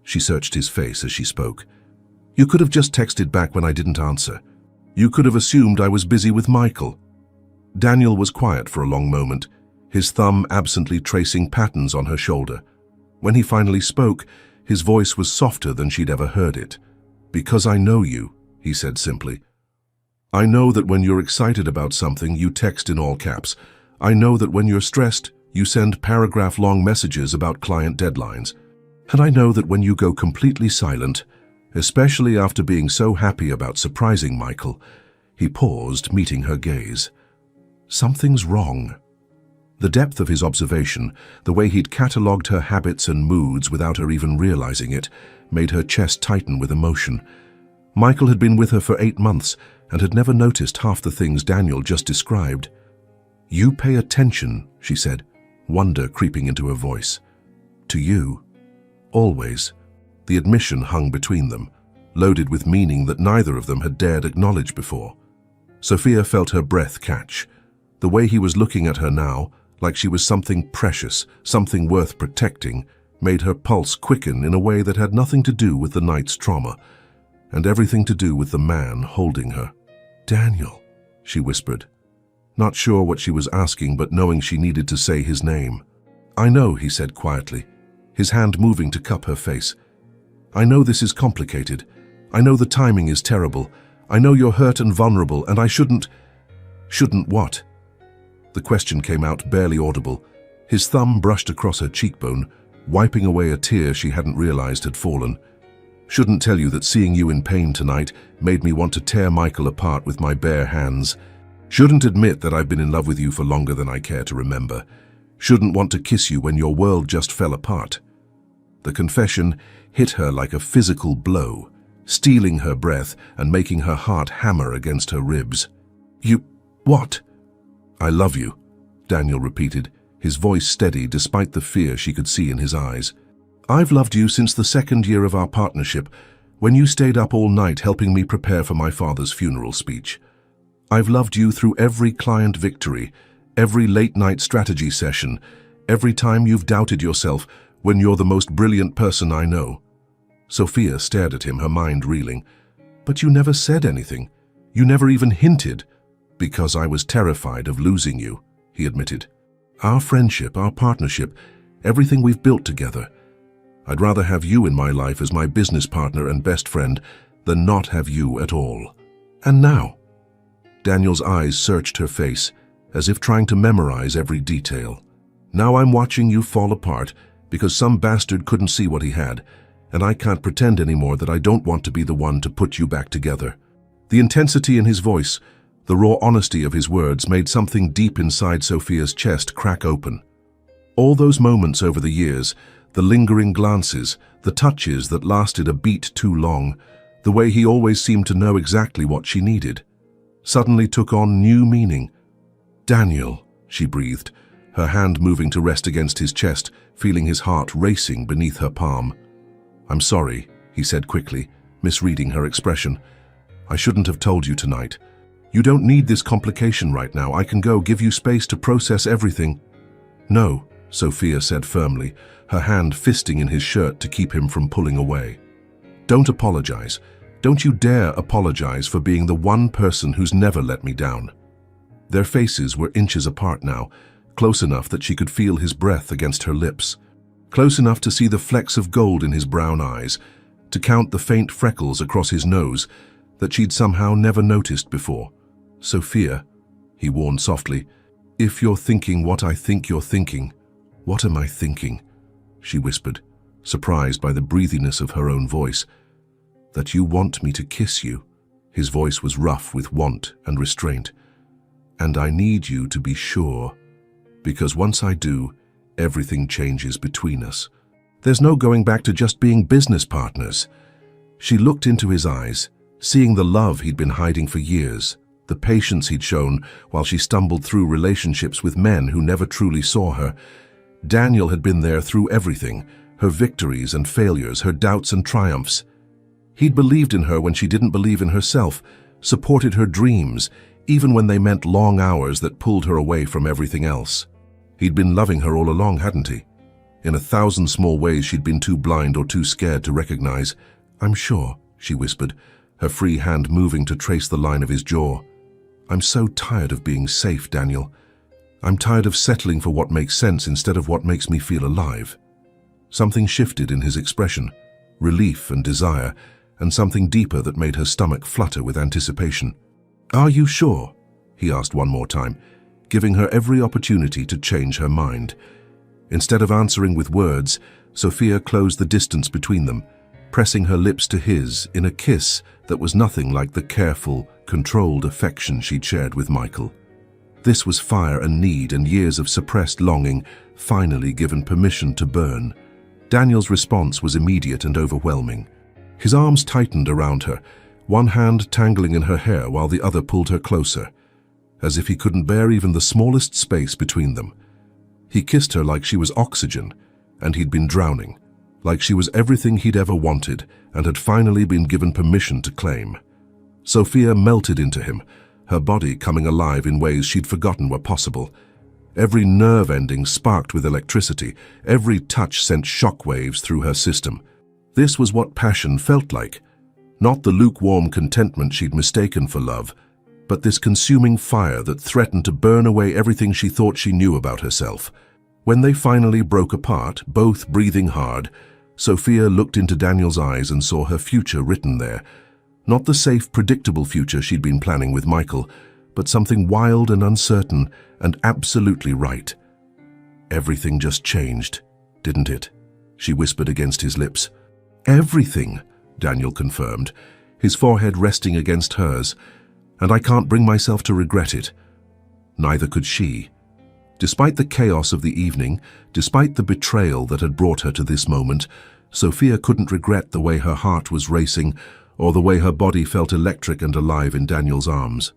She searched his face as she spoke. "You could have just texted back when I didn't answer. You could have assumed I was busy with Michael." Daniel was quiet for a long moment, his thumb absently tracing patterns on her shoulder. When he finally spoke, his voice was softer than she'd ever heard it. "Because I know you," he said simply. "I know that when you're excited about something, you text in all caps. I know that when you're stressed, you send paragraph-long messages about client deadlines. And I know that when you go completely silent, especially after being so happy about surprising Michael." He paused, meeting her gaze. "Something's wrong." The depth of his observation, the way he'd catalogued her habits and moods without her even realizing it, made her chest tighten with emotion. Michael had been with her for 8 months and had never noticed half the things Daniel just described. "You pay attention," she said, wonder creeping into her voice. "To you. Always." The admission hung between them, loaded with meaning that neither of them had dared acknowledge before. Sophia felt her breath catch. The way he was looking at her now, like she was something precious, something worth protecting, made her pulse quicken in a way that had nothing to do with the night's trauma, and everything to do with the man holding her. "Daniel," she whispered, not sure what she was asking, but knowing she needed to say his name. "I know," he said quietly, his hand moving to cup her face. "I know this is complicated. I know the timing is terrible. I know you're hurt and vulnerable, and I shouldn't..." "Shouldn't what?" The question came out barely audible. His thumb brushed across her cheekbone, wiping away a tear she hadn't realized had fallen. "Shouldn't tell you that seeing you in pain tonight made me want to tear Michael apart with my bare hands. Shouldn't admit that I've been in love with you for longer than I care to remember. Shouldn't want to kiss you when your world just fell apart." The confession hit her like a physical blow, stealing her breath and making her heart hammer against her ribs. "You... what?" "I love you," Daniel repeated, his voice steady despite the fear she could see in his eyes. "I've loved you since the 2nd year of our partnership, when you stayed up all night helping me prepare for my father's funeral speech. I've loved you through every client victory, every late-night strategy session, every time you've doubted yourself when you're the most brilliant person I know." Sophia stared at him, her mind reeling. "But you never said anything. You never even hinted." "Because I was terrified of losing you," he admitted. "Our friendship, our partnership, everything we've built together. I'd rather have you in my life as my business partner and best friend than not have you at all. And now..." Daniel's eyes searched her face, as if trying to memorize every detail. "Now I'm watching you fall apart because some bastard couldn't see what he had, and I can't pretend anymore that I don't want to be the one to put you back together." The intensity in his voice, the raw honesty of his words, made something deep inside Sophia's chest crack open. All those moments over the years, the lingering glances, the touches that lasted a beat too long, the way he always seemed to know exactly what she needed, suddenly took on new meaning. "Daniel," she breathed, her hand moving to rest against his chest, feeling his heart racing beneath her palm. "I'm sorry," he said quickly, misreading her expression. "I shouldn't have told you tonight. You don't need this complication right now. I can go, give you space to process everything." "No," Sophia said firmly, her hand fisting in his shirt to keep him from pulling away. "Don't apologize. Don't you dare apologize for being the one person who's never let me down." Their faces were inches apart now, close enough that she could feel his breath against her lips, close enough to see the flecks of gold in his brown eyes, to count the faint freckles across his nose that she'd somehow never noticed before. "Sophia," he warned softly, "if you're thinking what I think you're thinking, what am I thinking?" she whispered, surprised by the breathiness of her own voice. "That you want me to kiss you." His voice was rough with want and restraint. "And I need you to be sure, because once I do, everything changes between us. There's no going back to just being business partners." She looked into his eyes, seeing the love he'd been hiding for years, the patience he'd shown while she stumbled through relationships with men who never truly saw her. Daniel had been there through everything, her victories and failures, her doubts and triumphs. He'd believed in her when she didn't believe in herself, supported her dreams, even when they meant long hours that pulled her away from everything else. He'd been loving her all along, hadn't he? In 1,000 small ways she'd been too blind or too scared to recognize. "I'm sure," she whispered, her free hand moving to trace the line of his jaw. "I'm so tired of being safe, Daniel. I'm tired of settling for what makes sense instead of what makes me feel alive." Something shifted in his expression, relief and desire, and something deeper that made her stomach flutter with anticipation. "Are you sure?" he asked one more time, giving her every opportunity to change her mind. Instead of answering with words, Sophia closed the distance between them, pressing her lips to his in a kiss that was nothing like the careful, controlled affection she'd shared with Michael. This was fire and need and years of suppressed longing finally given permission to burn. Daniel's response was immediate and overwhelming. His arms tightened around her, one hand tangling in her hair while the other pulled her closer, as if he couldn't bear even the smallest space between them. He kissed her like she was oxygen, and he'd been drowning, like she was everything he'd ever wanted and had finally been given permission to claim. Sophia melted into him, her body coming alive in ways she'd forgotten were possible. Every nerve ending sparked with electricity, every touch sent shockwaves through her system. This was what passion felt like, not the lukewarm contentment she'd mistaken for love, but this consuming fire that threatened to burn away everything she thought she knew about herself. When they finally broke apart, both breathing hard, Sophia looked into Daniel's eyes and saw her future written there. Not the safe, predictable future she'd been planning with Michael, but something wild and uncertain and absolutely right. "Everything just changed, didn't it?" she whispered against his lips. "Everything," Daniel confirmed, his forehead resting against hers, "and I can't bring myself to regret it." Neither could she. Despite the chaos of the evening, despite the betrayal that had brought her to this moment, Sophia couldn't regret the way her heart was racing or the way her body felt electric and alive in Daniel's arms.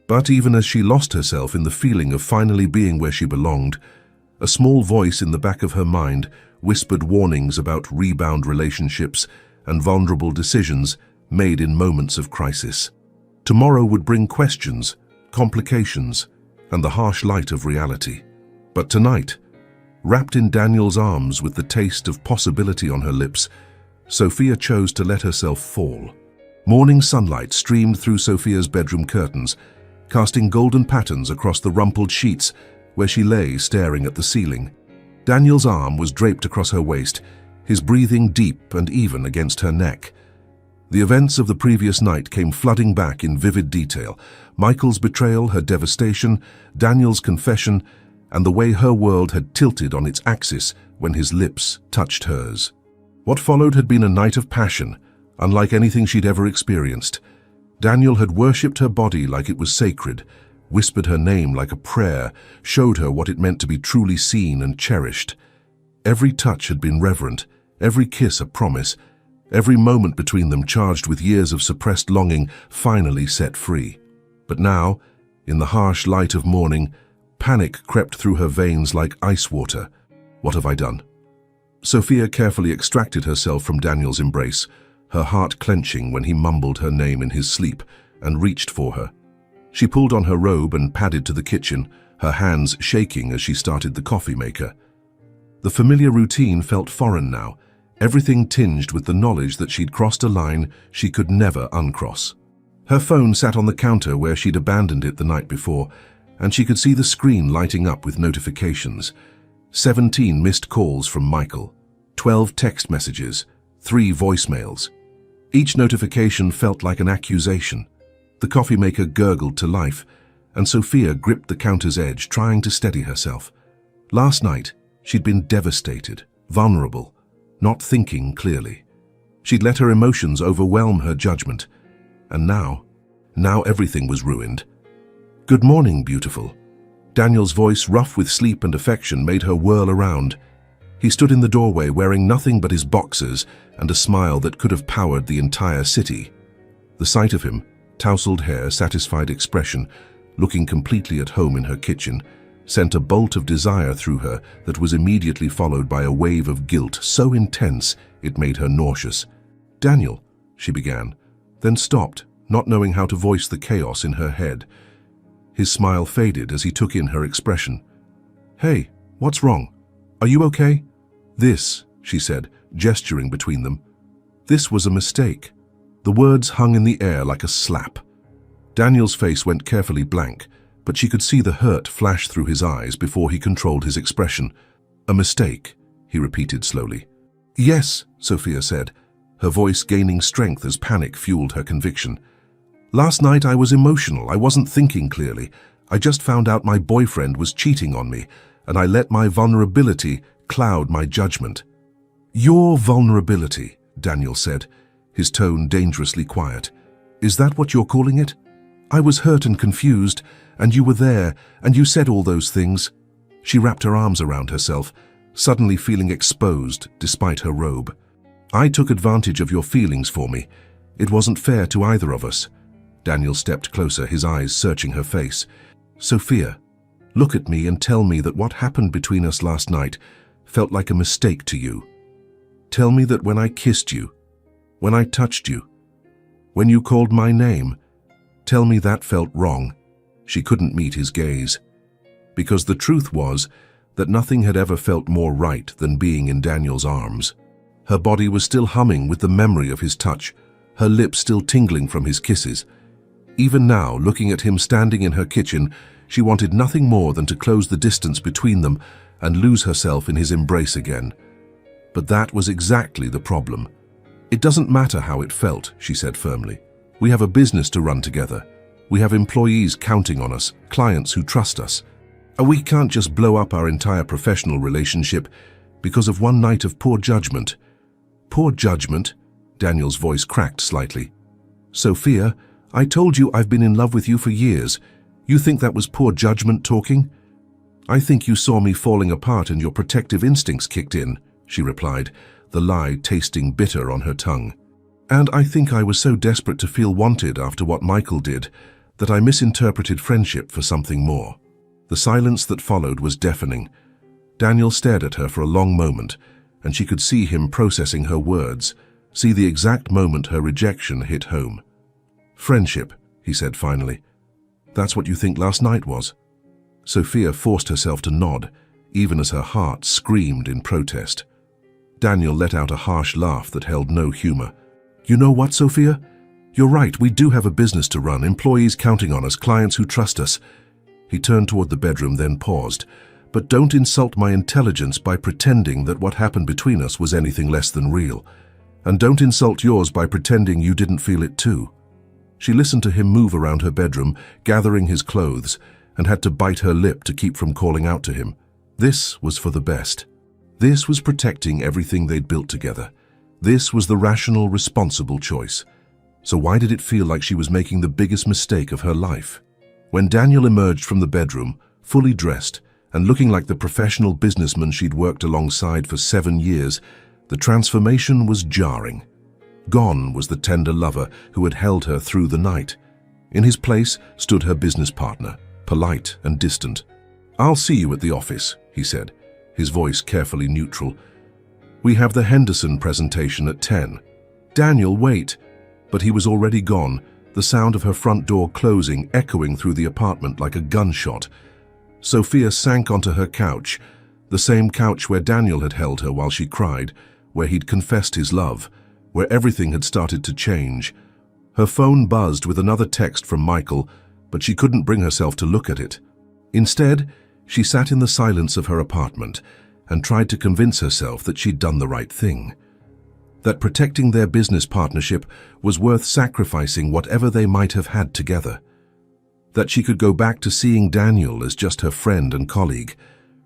But even as she lost herself in the feeling of finally being where she belonged, a small voice in the back of her mind whispered warnings about rebound relationships and vulnerable decisions made in moments of crisis. Tomorrow would bring questions, complications, and the harsh light of reality. But tonight, wrapped in Daniel's arms with the taste of possibility on her lips, Sophia chose to let herself fall. Morning sunlight streamed through Sophia's bedroom curtains, casting golden patterns across the rumpled sheets where she lay staring at the ceiling. Daniel's arm was draped across her waist, his breathing deep and even against her neck. The events of the previous night came flooding back in vivid detail. Michael's betrayal, her devastation, Daniel's confession, and the way her world had tilted on its axis when his lips touched hers. What followed had been a night of passion, unlike anything she'd ever experienced. Daniel had worshipped her body like it was sacred, whispered her name like a prayer, showed her what it meant to be truly seen and cherished. Every touch had been reverent, every kiss a promise, every moment between them charged with years of suppressed longing finally set free. But now, in the harsh light of morning, panic crept through her veins like ice water. What have I done? Sophia carefully extracted herself from Daniel's embrace, her heart clenching when he mumbled her name in his sleep, and reached for her. She pulled on her robe and padded to the kitchen, her hands shaking as she started the coffee maker. The familiar routine felt foreign now, everything tinged with the knowledge that she'd crossed a line she could never uncross. Her phone sat on the counter where she'd abandoned it the night before, and she could see the screen lighting up with notifications. 17 missed calls from Michael, 12 text messages, 3 voicemails. Each notification felt like an accusation. The coffee maker gurgled to life, and Sophia gripped the counter's edge, trying to steady herself. Last night, she'd been devastated, vulnerable, not thinking clearly. She'd let her emotions overwhelm her judgment, and now everything was ruined. "Good morning, beautiful." Daniel's voice, rough with sleep and affection, made her whirl around. He stood in the doorway wearing nothing but his boxers and a smile that could have powered the entire city. The sight of him, tousled hair, satisfied expression, looking completely at home in her kitchen, sent a bolt of desire through her that was immediately followed by a wave of guilt so intense it made her nauseous. "Daniel," she began, then stopped, not knowing how to voice the chaos in her head. His smile faded as he took in her expression. "Hey, what's wrong? Are you okay?" "This," she said, gesturing between them. "This was a mistake." The words hung in the air like a slap. Daniel's face went carefully blank, but she could see the hurt flash through his eyes before he controlled his expression. "A mistake," he repeated slowly. "Yes," Sophia said, her voice gaining strength as panic fueled her conviction. "Last night I was emotional. I wasn't thinking clearly. I just found out my boyfriend was cheating on me, and I let my vulnerability cloud my judgment." "Your vulnerability," Daniel said, his tone dangerously quiet. "Is that what you're calling it? I was hurt and confused, and you were there, and you said all those things." She wrapped her arms around herself, suddenly feeling exposed despite her robe. "I took advantage of your feelings for me. It wasn't fair to either of us." Daniel stepped closer, his eyes searching her face. "Sophia, look at me and tell me that what happened between us last night felt like a mistake to you. Tell me that when I kissed you, when I touched you, when you called my name, tell me that felt wrong." She couldn't meet his gaze. Because the truth was that nothing had ever felt more right than being in Daniel's arms. Her body was still humming with the memory of his touch, her lips still tingling from his kisses. Even now, looking at him standing in her kitchen, she wanted nothing more than to close the distance between them and lose herself in his embrace again. But that was exactly the problem. "It doesn't matter how it felt," she said firmly. "We have a business to run together. We have employees counting on us, clients who trust us. And we can't just blow up our entire professional relationship because of one night of poor judgment." "Poor judgment?" Daniel's voice cracked slightly. "Sophia, I told you I've been in love with you for years. You think that was poor judgment talking?" "I think you saw me falling apart and your protective instincts kicked in," she replied, the lie tasting bitter on her tongue. "And I think I was so desperate to feel wanted after what Michael did that I misinterpreted friendship for something more." The silence that followed was deafening. Daniel stared at her for a long moment, and she could see him processing her words, see the exact moment her rejection hit home. "Friendship," he said finally. "That's what you think last night was?" Sophia forced herself to nod, even as her heart screamed in protest. Daniel let out a harsh laugh that held no humor. "You know what, Sophia? You're right, we do have a business to run, employees counting on us, clients who trust us." He turned toward the bedroom, then paused. "But don't insult my intelligence by pretending that what happened between us was anything less than real. And don't insult yours by pretending you didn't feel it too." She listened to him move around her bedroom, gathering his clothes, and had to bite her lip to keep from calling out to him. This was for the best. This was protecting everything they'd built together. This was the rational, responsible choice. So why did it feel like she was making the biggest mistake of her life? When Daniel emerged from the bedroom, fully dressed, and looking like the professional businessman she'd worked alongside for 7 years, the transformation was jarring. Gone was the tender lover who had held her through the night. In his place stood her business partner, polite and distant. "I'll see you at the office," he said, his voice carefully neutral. "We have the Henderson presentation at 10. "Daniel, wait." But he was already gone, the sound of her front door closing echoing through the apartment like a gunshot. Sophia sank onto her couch, the same couch where Daniel had held her while she cried, where he'd confessed his love, where everything had started to change. Her phone buzzed with another text from Michael, but she couldn't bring herself to look at it. Instead, she sat in the silence of her apartment and tried to convince herself that she'd done the right thing. That protecting their business partnership was worth sacrificing whatever they might have had together. That she could go back to seeing Daniel as just her friend and colleague,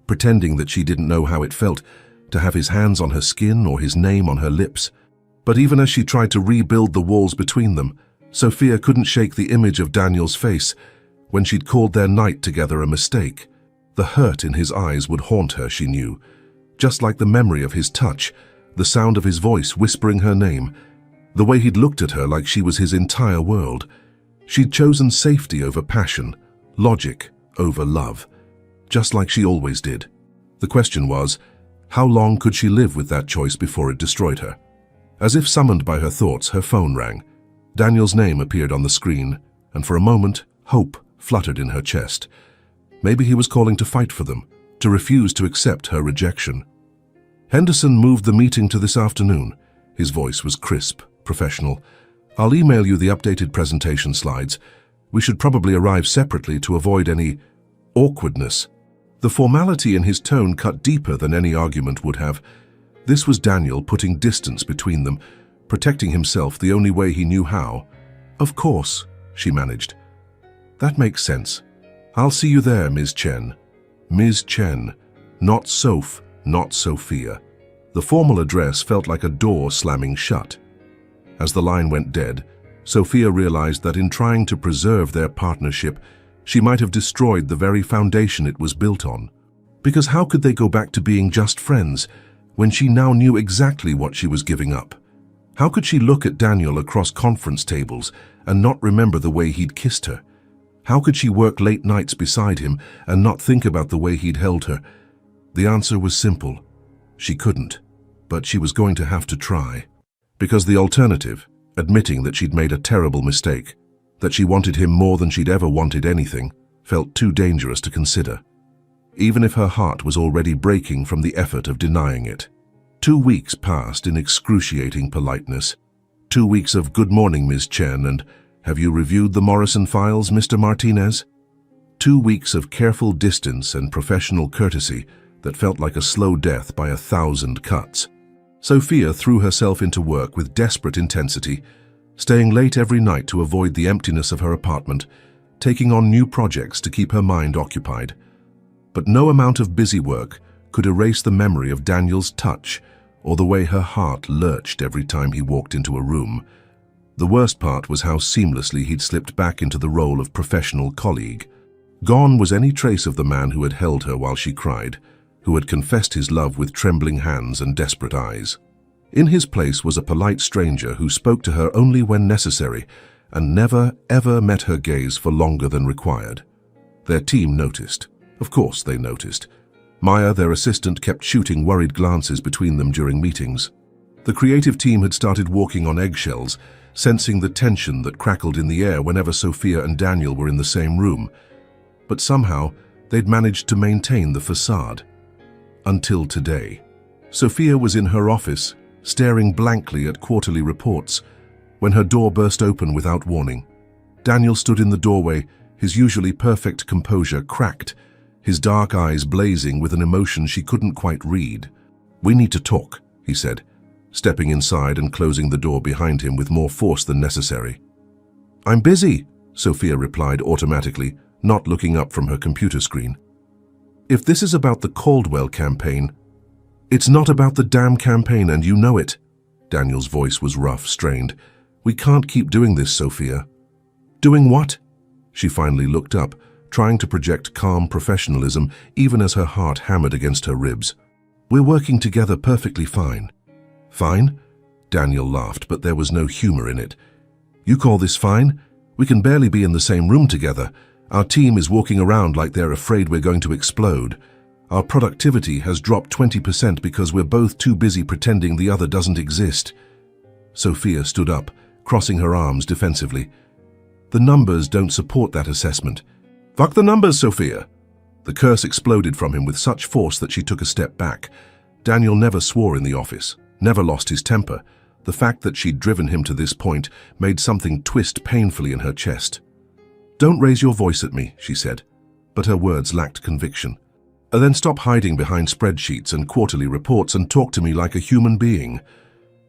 pretending that she didn't know how it felt to have his hands on her skin or his name on her lips. But even as she tried to rebuild the walls between them, Sophia couldn't shake the image of Daniel's face when she'd called their night together a mistake. The hurt in his eyes would haunt her, she knew, just like the memory of his touch, the sound of his voice whispering her name, the way he'd looked at her like she was his entire world. She'd chosen safety over passion, logic over love, just like she always did. The question was, how long could she live with that choice before it destroyed her? As if summoned by her thoughts, her phone rang. Daniel's name appeared on the screen, and for a moment, hope fluttered in her chest. Maybe he was calling to fight for them, to refuse to accept her rejection. Henderson moved the meeting to this afternoon. His voice was crisp, professional. I'll email you the updated presentation slides. We should probably arrive separately to avoid any awkwardness. The formality in his tone cut deeper than any argument would have. This was Daniel putting distance between them, protecting himself the only way he knew how. Of course, she managed. That makes sense. I'll see you there, Ms. Chen. Ms. Chen, not Soph, not Sophia. The formal address felt like a door slamming shut. As the line went dead, Sophia realized that in trying to preserve their partnership, she might have destroyed the very foundation it was built on. Because how could they go back to being just friends when she now knew exactly what she was giving up? How could she look at Daniel across conference tables and not remember the way he'd kissed her? How could she work late nights beside him and not think about the way he'd held her? The answer was simple. She couldn't, but she was going to have to try. Because the alternative, admitting that she'd made a terrible mistake, that she wanted him more than she'd ever wanted anything, felt too dangerous to consider, even if her heart was already breaking from the effort of denying it. 2 weeks passed in excruciating politeness. 2 weeks of "Good morning, Ms. Chen," and "Have you reviewed the Morrison files, Mr. Martinez?" 2 weeks of careful distance and professional courtesy that felt like a slow death by 1,000 cuts. Sophia threw herself into work with desperate intensity, staying late every night to avoid the emptiness of her apartment, taking on new projects to keep her mind occupied. But no amount of busy work could erase the memory of Daniel's touch or the way her heart lurched every time he walked into a room. The worst part was how seamlessly he'd slipped back into the role of professional colleague. Gone was any trace of the man who had held her while she cried, who had confessed his love with trembling hands and desperate eyes. In his place was a polite stranger who spoke to her only when necessary and never, ever met her gaze for longer than required. Their team noticed. Of course they noticed. Maya, their assistant, kept shooting worried glances between them during meetings. The creative team had started walking on eggshells, sensing the tension that crackled in the air whenever Sophia and Daniel were in the same room. But somehow, they'd managed to maintain the facade. Until today. Sophia was in her office, staring blankly at quarterly reports, when her door burst open without warning. Daniel stood in the doorway, his usually perfect composure cracked, his dark eyes blazing with an emotion she couldn't quite read. "We need to talk," he said, stepping inside and closing the door behind him with more force than necessary. "I'm busy," Sophia replied automatically, not looking up from her computer screen. "If this is about the Caldwell campaign, it's not about the damn campaign, and you know it." Daniel's voice was rough, strained. "We can't keep doing this, Sophia." "Doing what?" She finally looked up, trying to project calm professionalism even as her heart hammered against her ribs. "We're working together perfectly fine." "Fine?" Daniel laughed, but there was no humor in it. "You call this fine? We can barely be in the same room together. Our team is walking around like they're afraid we're going to explode. Our productivity has dropped 20% because we're both too busy pretending the other doesn't exist." Sophia stood up, crossing her arms defensively. "The numbers don't support that assessment." "Fuck the numbers, Sophia!" The curse exploded from him with such force that she took a step back. Daniel never swore in the office, never lost his temper. The fact that she'd driven him to this point made something twist painfully in her chest. "Don't raise your voice at me," she said, but her words lacked conviction. "And then stop hiding behind spreadsheets and quarterly reports and talk to me like a human being."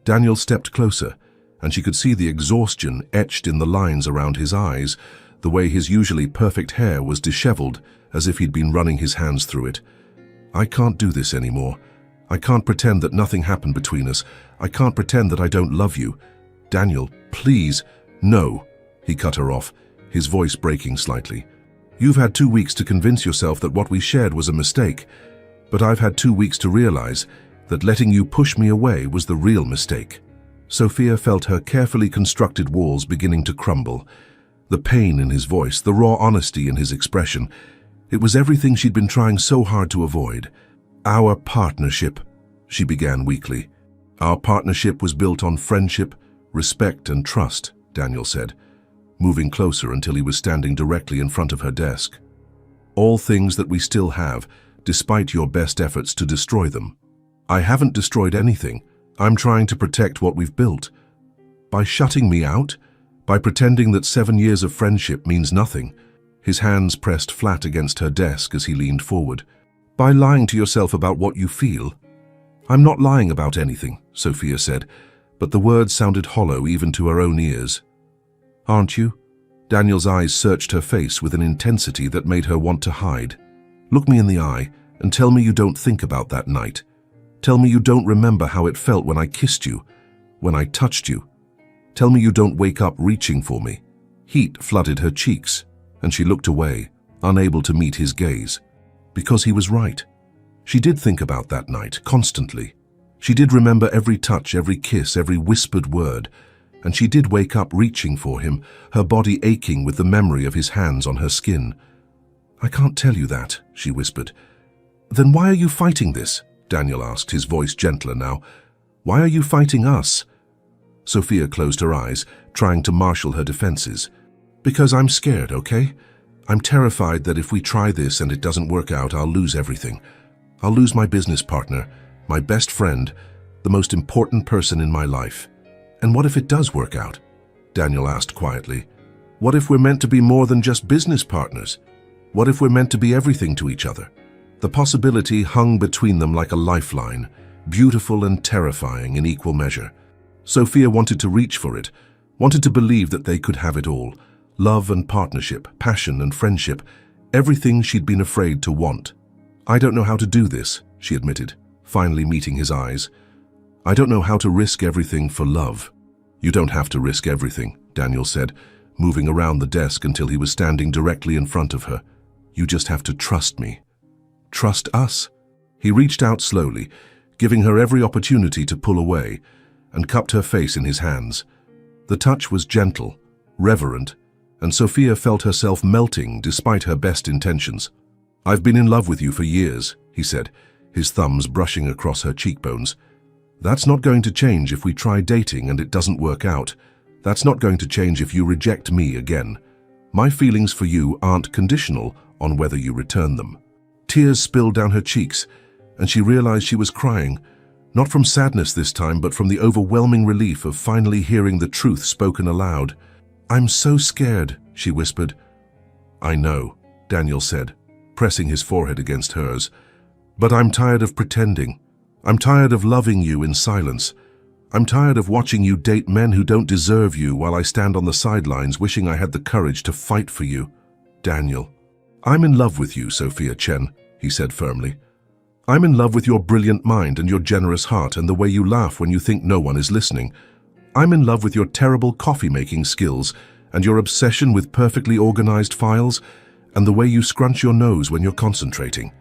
Daniel stepped closer, and she could see the exhaustion etched in the lines around his eyes, the way his usually perfect hair was disheveled, as if he'd been running his hands through it. "I can't do this anymore. I can't pretend that nothing happened between us. I can't pretend that I don't love you. Daniel, please." "No," he cut her off, his voice breaking slightly. "You've had 2 weeks to convince yourself that what we shared was a mistake, but I've had 2 weeks to realize that letting you push me away was the real mistake." Sophia felt her carefully constructed walls beginning to crumble. The pain in his voice, the raw honesty in his expression. It was everything she'd been trying so hard to avoid. "Our partnership," she began weakly. "Our partnership was built on friendship, respect, and trust," Daniel said. moving closer until he was standing directly in front of her desk. "All things that we still have, despite your best efforts to destroy them." "I haven't destroyed anything. I'm trying to protect what we've built." "By shutting me out? By pretending that 7 years of friendship means nothing?" His hands pressed flat against her desk as he leaned forward. "By lying to yourself about what you feel?" "I'm not lying about anything," Sophia said, but the words sounded hollow even to her own ears. "Aren't you?" Daniel's eyes searched her face with an intensity that made her want to hide. "Look me in the eye and tell me you don't think about that night. Tell me you don't remember how it felt when I kissed you, when I touched you. Tell me you don't wake up reaching for me." Heat flooded her cheeks, and she looked away, unable to meet his gaze. Because he was right. She did think about that night, constantly. She did remember every touch, every kiss, every whispered word, and she did wake up reaching for him, her body aching with the memory of his hands on her skin. "I can't tell you that," she whispered. "Then why are you fighting this?" Daniel asked, his voice gentler now. "Why are you fighting us?" Sophia closed her eyes, trying to marshal her defenses. "Because I'm scared, okay? I'm terrified that if we try this and it doesn't work out, I'll lose everything. I'll lose my business partner, my best friend, the most important person in my life." "And what if it does work out?" Daniel asked quietly. "What if we're meant to be more than just business partners? What if we're meant to be everything to each other?" The possibility hung between them like a lifeline, beautiful and terrifying in equal measure. Sophia wanted to reach for it, wanted to believe that they could have it all. Love and partnership, passion and friendship, everything she'd been afraid to want. "I don't know how to do this," she admitted, finally meeting his eyes. "I don't know how to risk everything for love." "You don't have to risk everything," Daniel said, moving around the desk until he was standing directly in front of her. "You just have to trust me." "Trust us?" He reached out slowly, giving her every opportunity to pull away, and cupped her face in his hands. The touch was gentle, reverent, and Sophia felt herself melting despite her best intentions. "I've been in love with you for years," he said, his thumbs brushing across her cheekbones. "That's not going to change if we try dating and it doesn't work out. That's not going to change if you reject me again. My feelings for you aren't conditional on whether you return them." Tears spilled down her cheeks, and she realized she was crying, not from sadness this time, but from the overwhelming relief of finally hearing the truth spoken aloud. "I'm so scared," she whispered. "I know," Daniel said, pressing his forehead against hers. "But I'm tired of pretending. I'm tired of loving you in silence. I'm tired of watching you date men who don't deserve you while I stand on the sidelines wishing I had the courage to fight for you." "Daniel." "I'm in love with you, Sophia Chen," he said firmly. "I'm in love with your brilliant mind and your generous heart and the way you laugh when you think no one is listening. I'm in love with your terrible coffee-making skills and your obsession with perfectly organized files and the way you scrunch your nose when you're concentrating."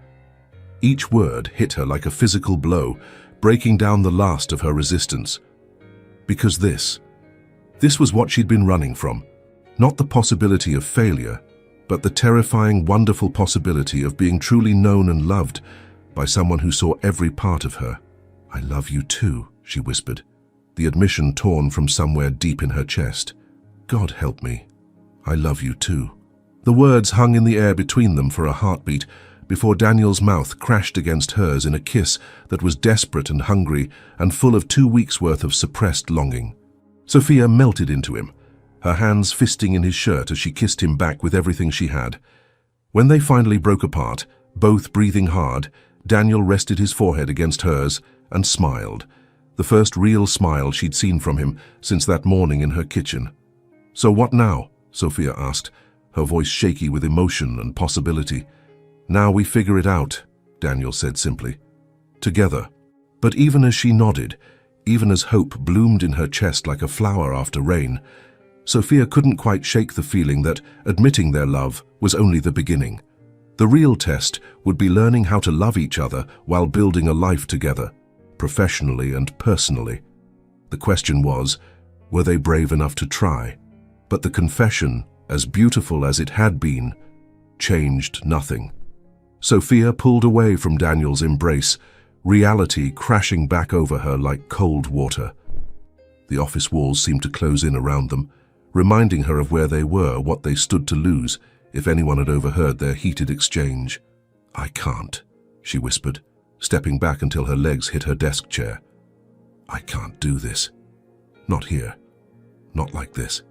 Each word hit her like a physical blow, breaking down the last of her resistance. Because this was what she'd been running from. Not the possibility of failure, but the terrifying, wonderful possibility of being truly known and loved by someone who saw every part of her. "I love you too," she whispered, the admission torn from somewhere deep in her chest. "God help me. I love you too." The words hung in the air between them for a heartbeat before Daniel's mouth crashed against hers in a kiss that was desperate and hungry and full of 2 weeks' worth of suppressed longing. Sophia melted into him, her hands fisting in his shirt as she kissed him back with everything she had. When they finally broke apart, both breathing hard, Daniel rested his forehead against hers and smiled, the first real smile she'd seen from him since that morning in her kitchen. "So what now?" Sophia asked, her voice shaky with emotion and possibility. "Now we figure it out," Daniel said simply. "Together." But even as she nodded, even as hope bloomed in her chest like a flower after rain, Sophia couldn't quite shake the feeling that admitting their love was only the beginning. The real test would be learning how to love each other while building a life together, professionally and personally. The question was, were they brave enough to try? But the confession, as beautiful as it had been, changed nothing. Sophia pulled away from Daniel's embrace, reality crashing back over her like cold water. The office walls seemed to close in around them, reminding her of where they were, what they stood to lose, if anyone had overheard their heated exchange. "I can't," she whispered, stepping back until her legs hit her desk chair. "I can't do this. Not here. Not like this."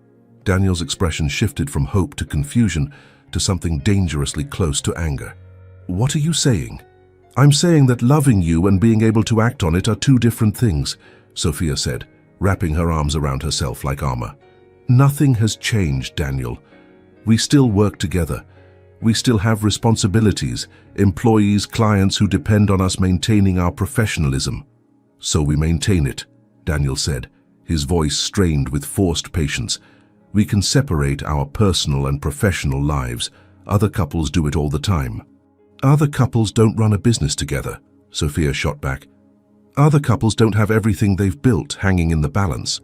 Daniel's expression shifted from hope to confusion to something dangerously close to anger. "What are you saying?" "I'm saying that loving you and being able to act on it are two different things," Sophia said, wrapping her arms around herself like armor. "Nothing has changed, Daniel. We still work together. We still have responsibilities, employees, clients who depend on us maintaining our professionalism." "So we maintain it," Daniel said, his voice strained with forced patience. "We can separate our personal and professional lives. Other couples do it all the time." "Other couples don't run a business together," Sophia shot back. "Other couples don't have everything they've built hanging in the balance."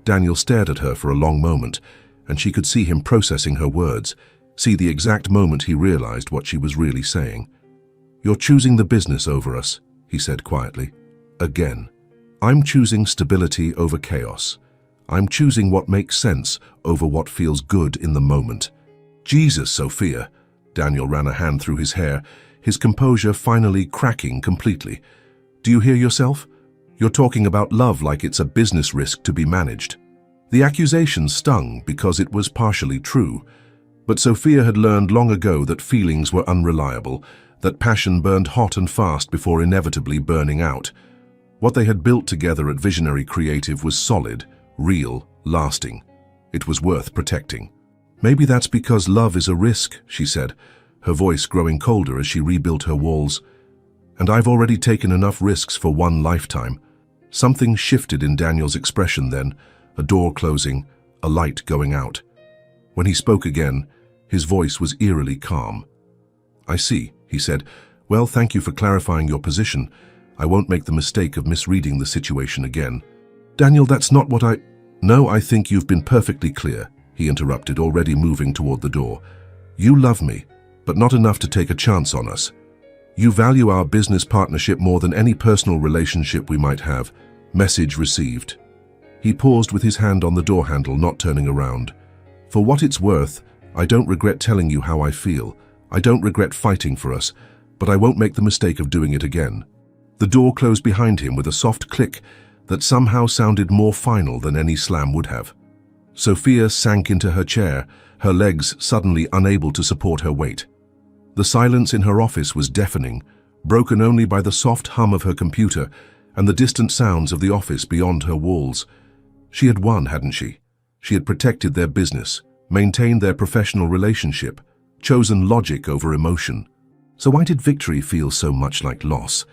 Daniel stared at her for a long moment, and she could see him processing her words, see the exact moment he realized what she was really saying. "You're choosing the business over us," he said quietly. "Again. I'm choosing stability over chaos. I'm choosing what makes sense over what feels good in the moment." "Jesus, Sophia." Daniel ran a hand through his hair, his composure finally cracking completely. "Do you hear yourself? You're talking about love like it's a business risk to be managed." The accusation stung because it was partially true. But Sophia had learned long ago that feelings were unreliable, that passion burned hot and fast before inevitably burning out. What they had built together at Visionary Creative was solid, real, lasting. It was worth protecting. "Maybe that's because love is a risk," she said, her voice growing colder as she rebuilt her walls. "And I've already taken enough risks for one lifetime." Something shifted in Daniel's expression then, a door closing, a light going out. When he spoke again, his voice was eerily calm. "I see," he said. "Well, thank you for clarifying your position. I won't make the mistake of misreading the situation again." "Daniel, that's not what I—" "No, I think you've been perfectly clear," he interrupted, already moving toward the door. "You love me, but not enough to take a chance on us. You value our business partnership more than any personal relationship we might have." Message received. He paused with his hand on the door handle, not turning around. "For what it's worth, I don't regret telling you how I feel. I don't regret fighting for us, but I won't make the mistake of doing it again." The door closed behind him with a soft click that somehow sounded more final than any slam would have. Sophia sank into her chair, her legs suddenly unable to support her weight. The silence in her office was deafening, broken only by the soft hum of her computer and the distant sounds of the office beyond her walls. She had won, hadn't she? She had protected their business, maintained their professional relationship, chosen logic over emotion. So why did victory feel so much like loss?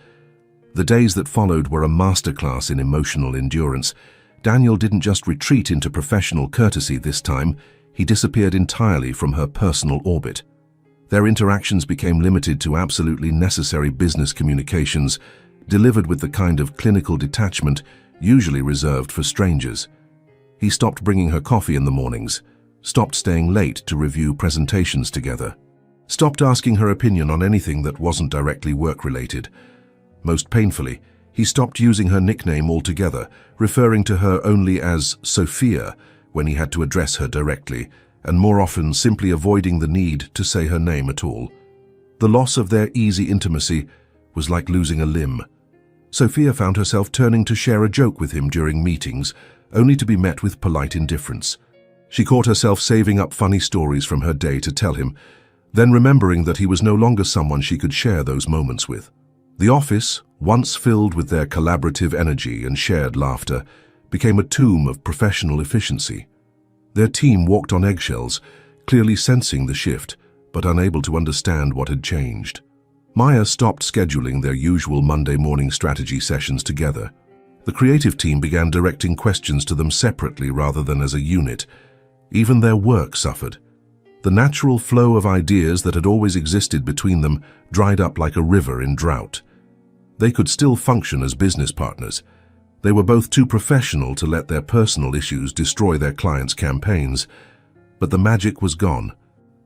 The days that followed were a masterclass in emotional endurance. Daniel didn't just retreat into professional courtesy this time, he disappeared entirely from her personal orbit. Their interactions became limited to absolutely necessary business communications, delivered with the kind of clinical detachment usually reserved for strangers. He stopped bringing her coffee in the mornings, stopped staying late to review presentations together, stopped asking her opinion on anything that wasn't directly work-related. Most painfully, he stopped using her nickname altogether, referring to her only as Sophia when he had to address her directly, and more often simply avoiding the need to say her name at all. The loss of their easy intimacy was like losing a limb. Sophia found herself turning to share a joke with him during meetings, only to be met with polite indifference. She caught herself saving up funny stories from her day to tell him, then remembering that he was no longer someone she could share those moments with. The office, once filled with their collaborative energy and shared laughter, became a tomb of professional efficiency. Their team walked on eggshells, clearly sensing the shift, but unable to understand what had changed. Maya stopped scheduling their usual Monday morning strategy sessions together. The creative team began directing questions to them separately rather than as a unit. Even their work suffered. The natural flow of ideas that had always existed between them dried up like a river in drought. They could still function as business partners. They were both too professional to let their personal issues destroy their clients' campaigns. But the magic was gone.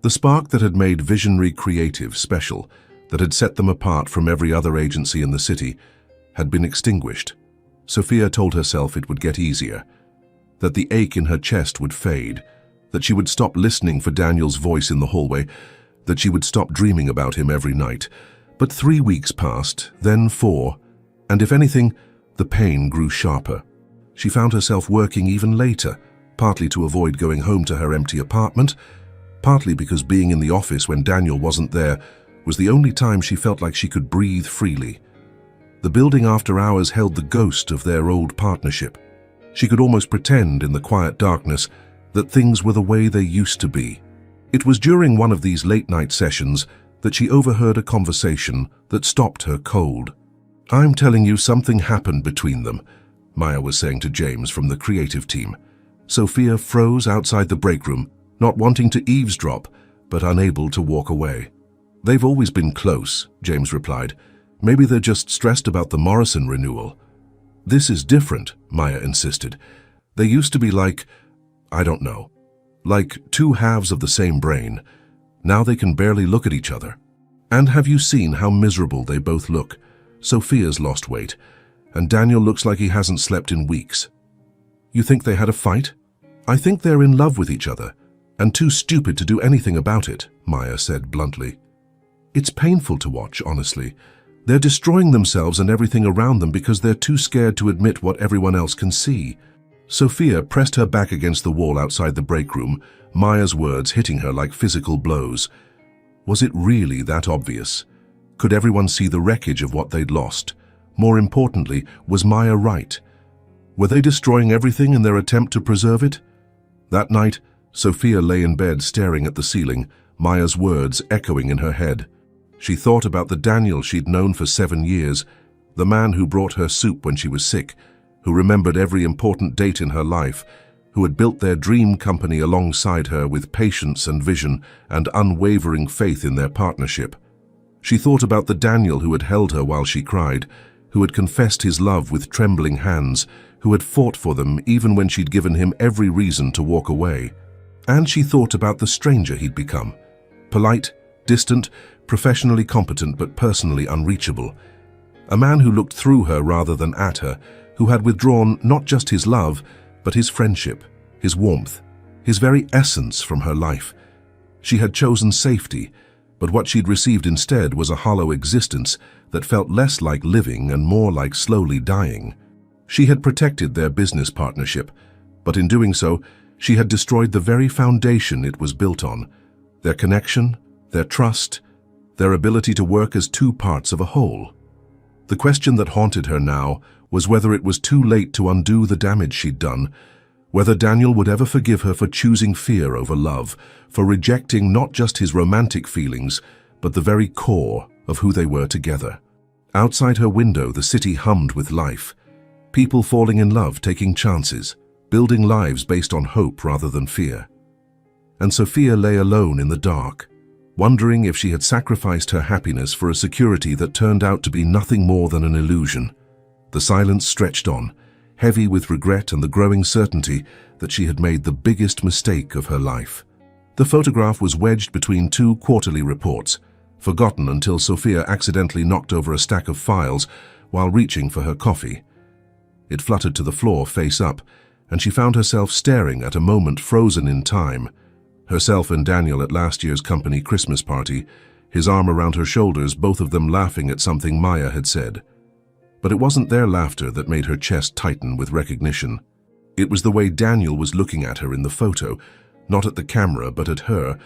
The spark that had made Visionary Creative special, that had set them apart from every other agency in the city, had been extinguished. Sophia told herself it would get easier, that the ache in her chest would fade, that she would stop listening for Daniel's voice in the hallway, that she would stop dreaming about him every night. But 3 weeks passed, then 4, and if anything, the pain grew sharper. She found herself working even later, partly to avoid going home to her empty apartment, partly because being in the office when Daniel wasn't there was the only time she felt like she could breathe freely. The building after hours held the ghost of their old partnership. She could almost pretend in the quiet darkness that things were the way they used to be. It was during one of these late-night sessions that she overheard a conversation that stopped her cold. "I'm telling you, something happened between them," Maya was saying to James from the creative team. Sophia froze outside the break room, not wanting to eavesdrop, but unable to walk away. "They've always been close," James replied. "Maybe they're just stressed about the Morrison renewal." "This is different," Maya insisted. "They used to be like, I don't know, like two halves of the same brain. Now they can barely look at each other. And have you seen how miserable they both look? Sophia's lost weight, and Daniel looks like he hasn't slept in weeks." "You think they had a fight?" "I think they're in love with each other, and too stupid to do anything about it," Maya said bluntly. "It's painful to watch, honestly. They're destroying themselves and everything around them because they're too scared to admit what everyone else can see." Sophia pressed her back against the wall outside the break room, Maya's words hitting her like physical blows. Was it really that obvious? Could everyone see the wreckage of what they'd lost? More importantly, was Maya right? Were they destroying everything in their attempt to preserve it? That night, Sophia lay in bed staring at the ceiling, Maya's words echoing in her head. She thought about the Daniel she'd known for 7 years, the man who brought her soup when she was sick, who remembered every important date in her life, who had built their dream company alongside her with patience and vision and unwavering faith in their partnership. She thought about the Daniel who had held her while she cried, who had confessed his love with trembling hands, who had fought for them even when she'd given him every reason to walk away. And she thought about the stranger he'd become. Polite, distant, professionally competent but personally unreachable. A man who looked through her rather than at her, who had withdrawn not just his love, but his friendship, his warmth, his very essence from her life. She had chosen safety, but what she'd received instead was a hollow existence that felt less like living and more like slowly dying. She had protected their business partnership, but in doing so, she had destroyed the very foundation it was built on, their connection, their trust, their ability to work as two parts of a whole. The question that haunted her now was whether it was too late to undo the damage she'd done, whether Daniel would ever forgive her for choosing fear over love, for rejecting not just his romantic feelings, but the very core of who they were together. Outside her window, the city hummed with life. People falling in love, taking chances, building lives based on hope rather than fear. And Sophia lay alone in the dark, wondering if she had sacrificed her happiness for a security that turned out to be nothing more than an illusion. The silence stretched on, heavy with regret and the growing certainty that she had made the biggest mistake of her life. The photograph was wedged between 2 quarterly reports, forgotten until Sophia accidentally knocked over a stack of files while reaching for her coffee. It fluttered to the floor face up, and she found herself staring at a moment frozen in time. Herself and Daniel at last year's company Christmas party, his arm around her shoulders, both of them laughing at something Maya had said. But it wasn't their laughter that made her chest tighten with recognition. It was the way Daniel was looking at her in the photo, not at the camera but at her,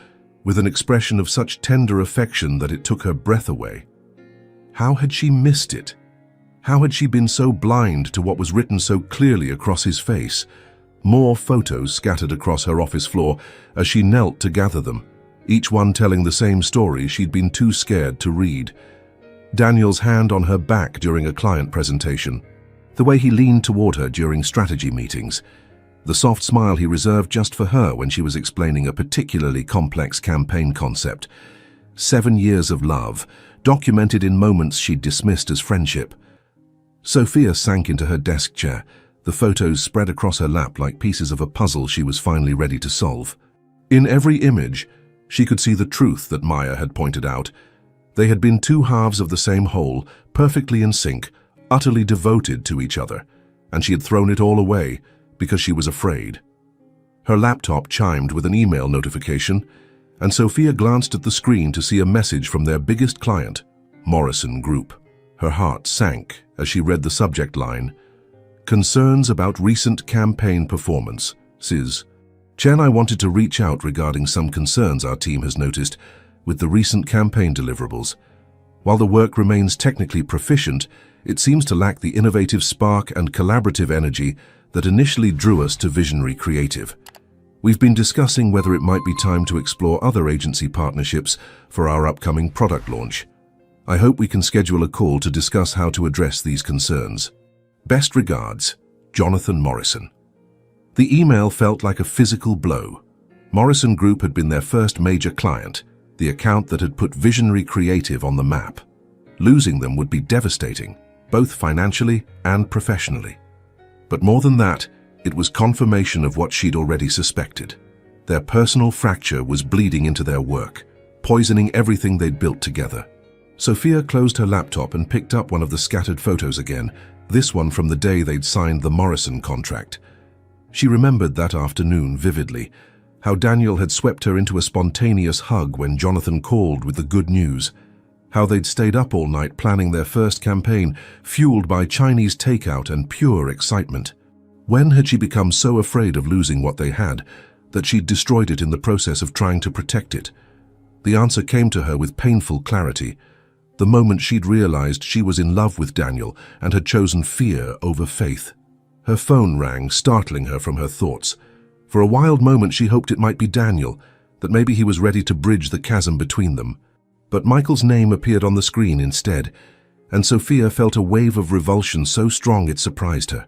with an expression of such tender affection that it took her breath away. How had she missed it? How had she been so blind to what was written so clearly across his face? More photos scattered across her office floor as she knelt to gather them, each one telling the same story she'd been too scared to read. Daniel's hand on her back during a client presentation, the way he leaned toward her during strategy meetings, the soft smile he reserved just for her when she was explaining a particularly complex campaign concept. 7 years of love, documented in moments she'd dismissed as friendship. Sophia sank into her desk chair, the photos spread across her lap like pieces of a puzzle she was finally ready to solve. In every image, she could see the truth that Maya had pointed out. They had been 2 halves of the same whole, perfectly in sync, utterly devoted to each other, and she had thrown it all away because she was afraid. Her laptop chimed with an email notification, and Sophia glanced at the screen to see a message from their biggest client, Morrison Group. Her heart sank as she read the subject line, "Concerns about recent campaign performance, Ms. Chen, I wanted to reach out regarding some concerns our team has noticed with the recent campaign deliverables. While the work remains technically proficient, it seems to lack the innovative spark and collaborative energy that initially drew us to Visionary Creative. We've been discussing whether it might be time to explore other agency partnerships for our upcoming product launch. I hope we can schedule a call to discuss how to address these concerns. Best regards, Jonathan Morrison." The email felt like a physical blow. Morrison Group had been their first major client, the account that had put Visionary Creative on the map. Losing them would be devastating, both financially and professionally. But more than that, it was confirmation of what she'd already suspected. Their personal fracture was bleeding into their work, poisoning everything they'd built together. Sophia closed her laptop and picked up one of the scattered photos again, this one from the day they'd signed the Morrison contract. She remembered that afternoon vividly, how Daniel had swept her into a spontaneous hug when Jonathan called with the good news, how they'd stayed up all night planning their first campaign, fueled by Chinese takeout and pure excitement. When had she become so afraid of losing what they had that she'd destroyed it in the process of trying to protect it? The answer came to her with painful clarity, the moment she'd realized she was in love with Daniel and had chosen fear over faith. Her phone rang, startling her from her thoughts. For a wild moment she hoped it might be Daniel, that maybe he was ready to bridge the chasm between them. But Michael's name appeared on the screen instead, and Sophia felt a wave of revulsion so strong it surprised her.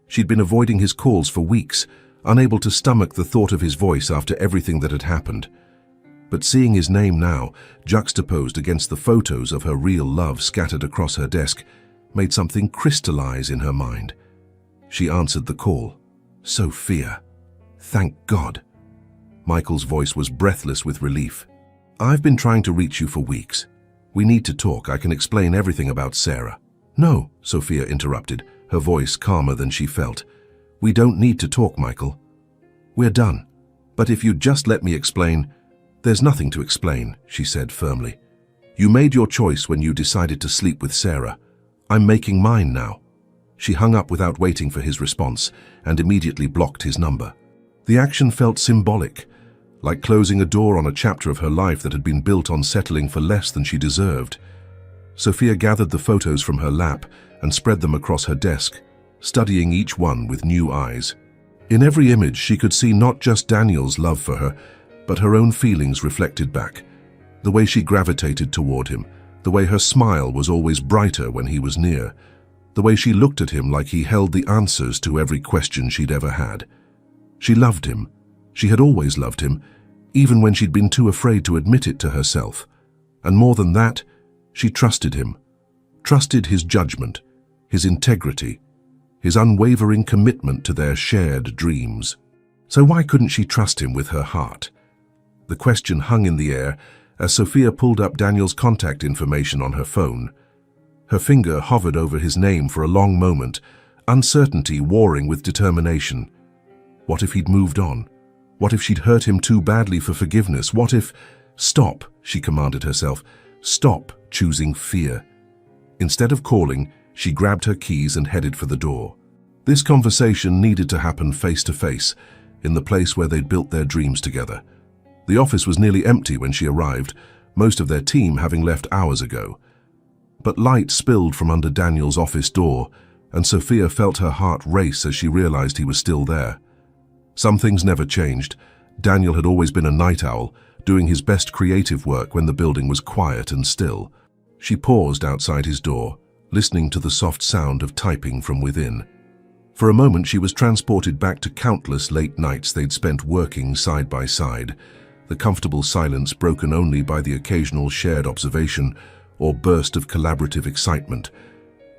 She'd been avoiding his calls for weeks, unable to stomach the thought of his voice after everything that had happened. But seeing his name now, juxtaposed against the photos of her real love scattered across her desk, made something crystallize in her mind. She answered the call. "Sophia. Thank God." Michael's voice was breathless with relief. "I've been trying to reach you for weeks. We need to talk. I can explain everything about Sarah." "No," Sophia interrupted, her voice calmer than she felt. "We don't need to talk, Michael. We're done. But if you'd just let me explain—" "There's nothing to explain," she said firmly. "You made your choice when you decided to sleep with Sarah. I'm making mine now." She hung up without waiting for his response and immediately blocked his number. The action felt symbolic, like closing a door on a chapter of her life that had been built on settling for less than she deserved. Sophia gathered the photos from her lap and spread them across her desk, studying each one with new eyes. In every image she could see not just Daniel's love for her, but her own feelings reflected back. The way she gravitated toward him, the way her smile was always brighter when he was near, the way she looked at him like he held the answers to every question she'd ever had. She loved him. She had always loved him, even when she'd been too afraid to admit it to herself. And more than that, she trusted him. Trusted his judgment, his integrity, his unwavering commitment to their shared dreams. So why couldn't she trust him with her heart? The question hung in the air as Sophia pulled up Daniel's contact information on her phone. Her finger hovered over his name for a long moment, uncertainty warring with determination. What if he'd moved on? What if she'd hurt him too badly for forgiveness? What if— "Stop," she commanded herself. "Stop choosing fear." Instead of calling, she grabbed her keys and headed for the door. This conversation needed to happen face to face, in the place where they'd built their dreams together. The office was nearly empty when she arrived, most of their team having left hours ago. But light spilled from under Daniel's office door, and Sophia felt her heart race as she realized he was still there. Some things never changed. Daniel had always been a night owl, doing his best creative work when the building was quiet and still. She paused outside his door, listening to the soft sound of typing from within. For a moment she was transported back to countless late nights they'd spent working side by side, the comfortable silence broken only by the occasional shared observation or burst of collaborative excitement.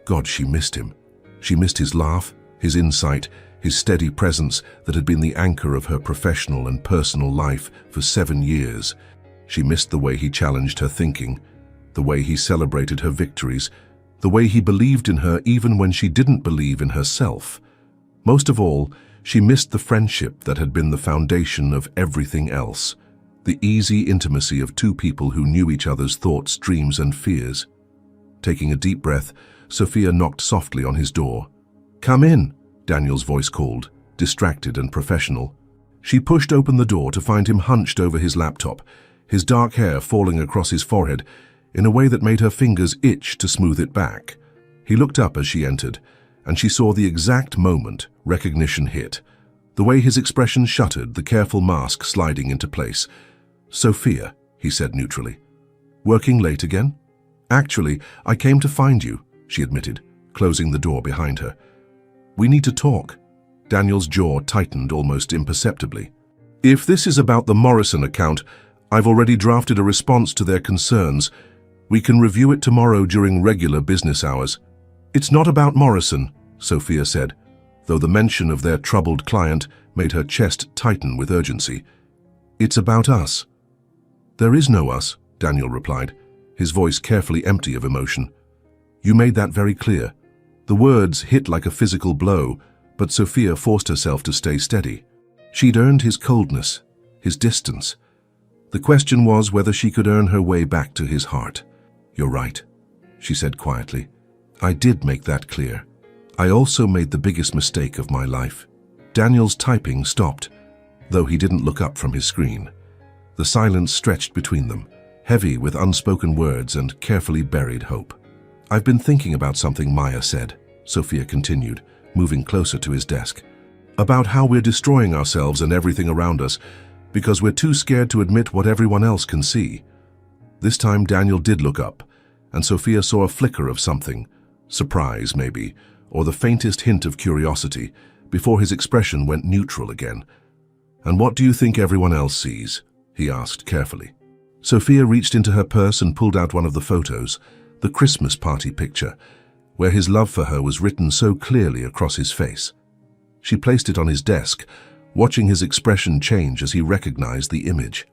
God, she missed him. She missed his laugh, his insight, his steady presence that had been the anchor of her professional and personal life for 7 years. She missed the way he challenged her thinking, the way he celebrated her victories, the way he believed in her even when she didn't believe in herself. Most of all, She missed the friendship that had been the foundation of everything else, the easy intimacy of two people who knew each other's thoughts, dreams, and fears. Taking a deep breath, Sophia knocked softly on his door. "Come in," Daniel's voice called, distracted and professional. She pushed open the door to find him hunched over his laptop, his dark hair falling across his forehead in a way that made her fingers itch to smooth it back. He looked up as she entered, and she saw the exact moment recognition hit. The way his expression shuttered, the careful mask sliding into place. "Sophia," he said neutrally. "Working late again?" "Actually, I came to find you," she admitted, closing the door behind her. "We need to talk." Daniel's jaw tightened almost imperceptibly. "If this is about the Morrison account, I've already drafted a response to their concerns. We can review it tomorrow during regular business hours." "It's not about Morrison," Sophia said, though the mention of their troubled client made her chest tighten with urgency. "It's about us." "There is no us," Daniel replied, his voice carefully empty of emotion. "You made that very clear." The words hit like a physical blow, but Sophia forced herself to stay steady. She'd earned his coldness, his distance. The question was whether she could earn her way back to his heart. "You're right," she said quietly. "I did make that clear. I also made the biggest mistake of my life." Daniel's typing stopped, though he didn't look up from his screen. The silence stretched between them, heavy with unspoken words and carefully buried hope. "I've been thinking about something Maya said," Sophia continued, moving closer to his desk. "About how we're destroying ourselves and everything around us because we're too scared to admit what everyone else can see." This time Daniel did look up, and Sophia saw a flicker of something, surprise maybe, or the faintest hint of curiosity, before his expression went neutral again. "And what do you think everyone else sees?" he asked carefully. Sophia reached into her purse and pulled out one of the photos, the Christmas party picture, where his love for her was written so clearly across his face. She placed it on his desk, watching his expression change as he recognized the image.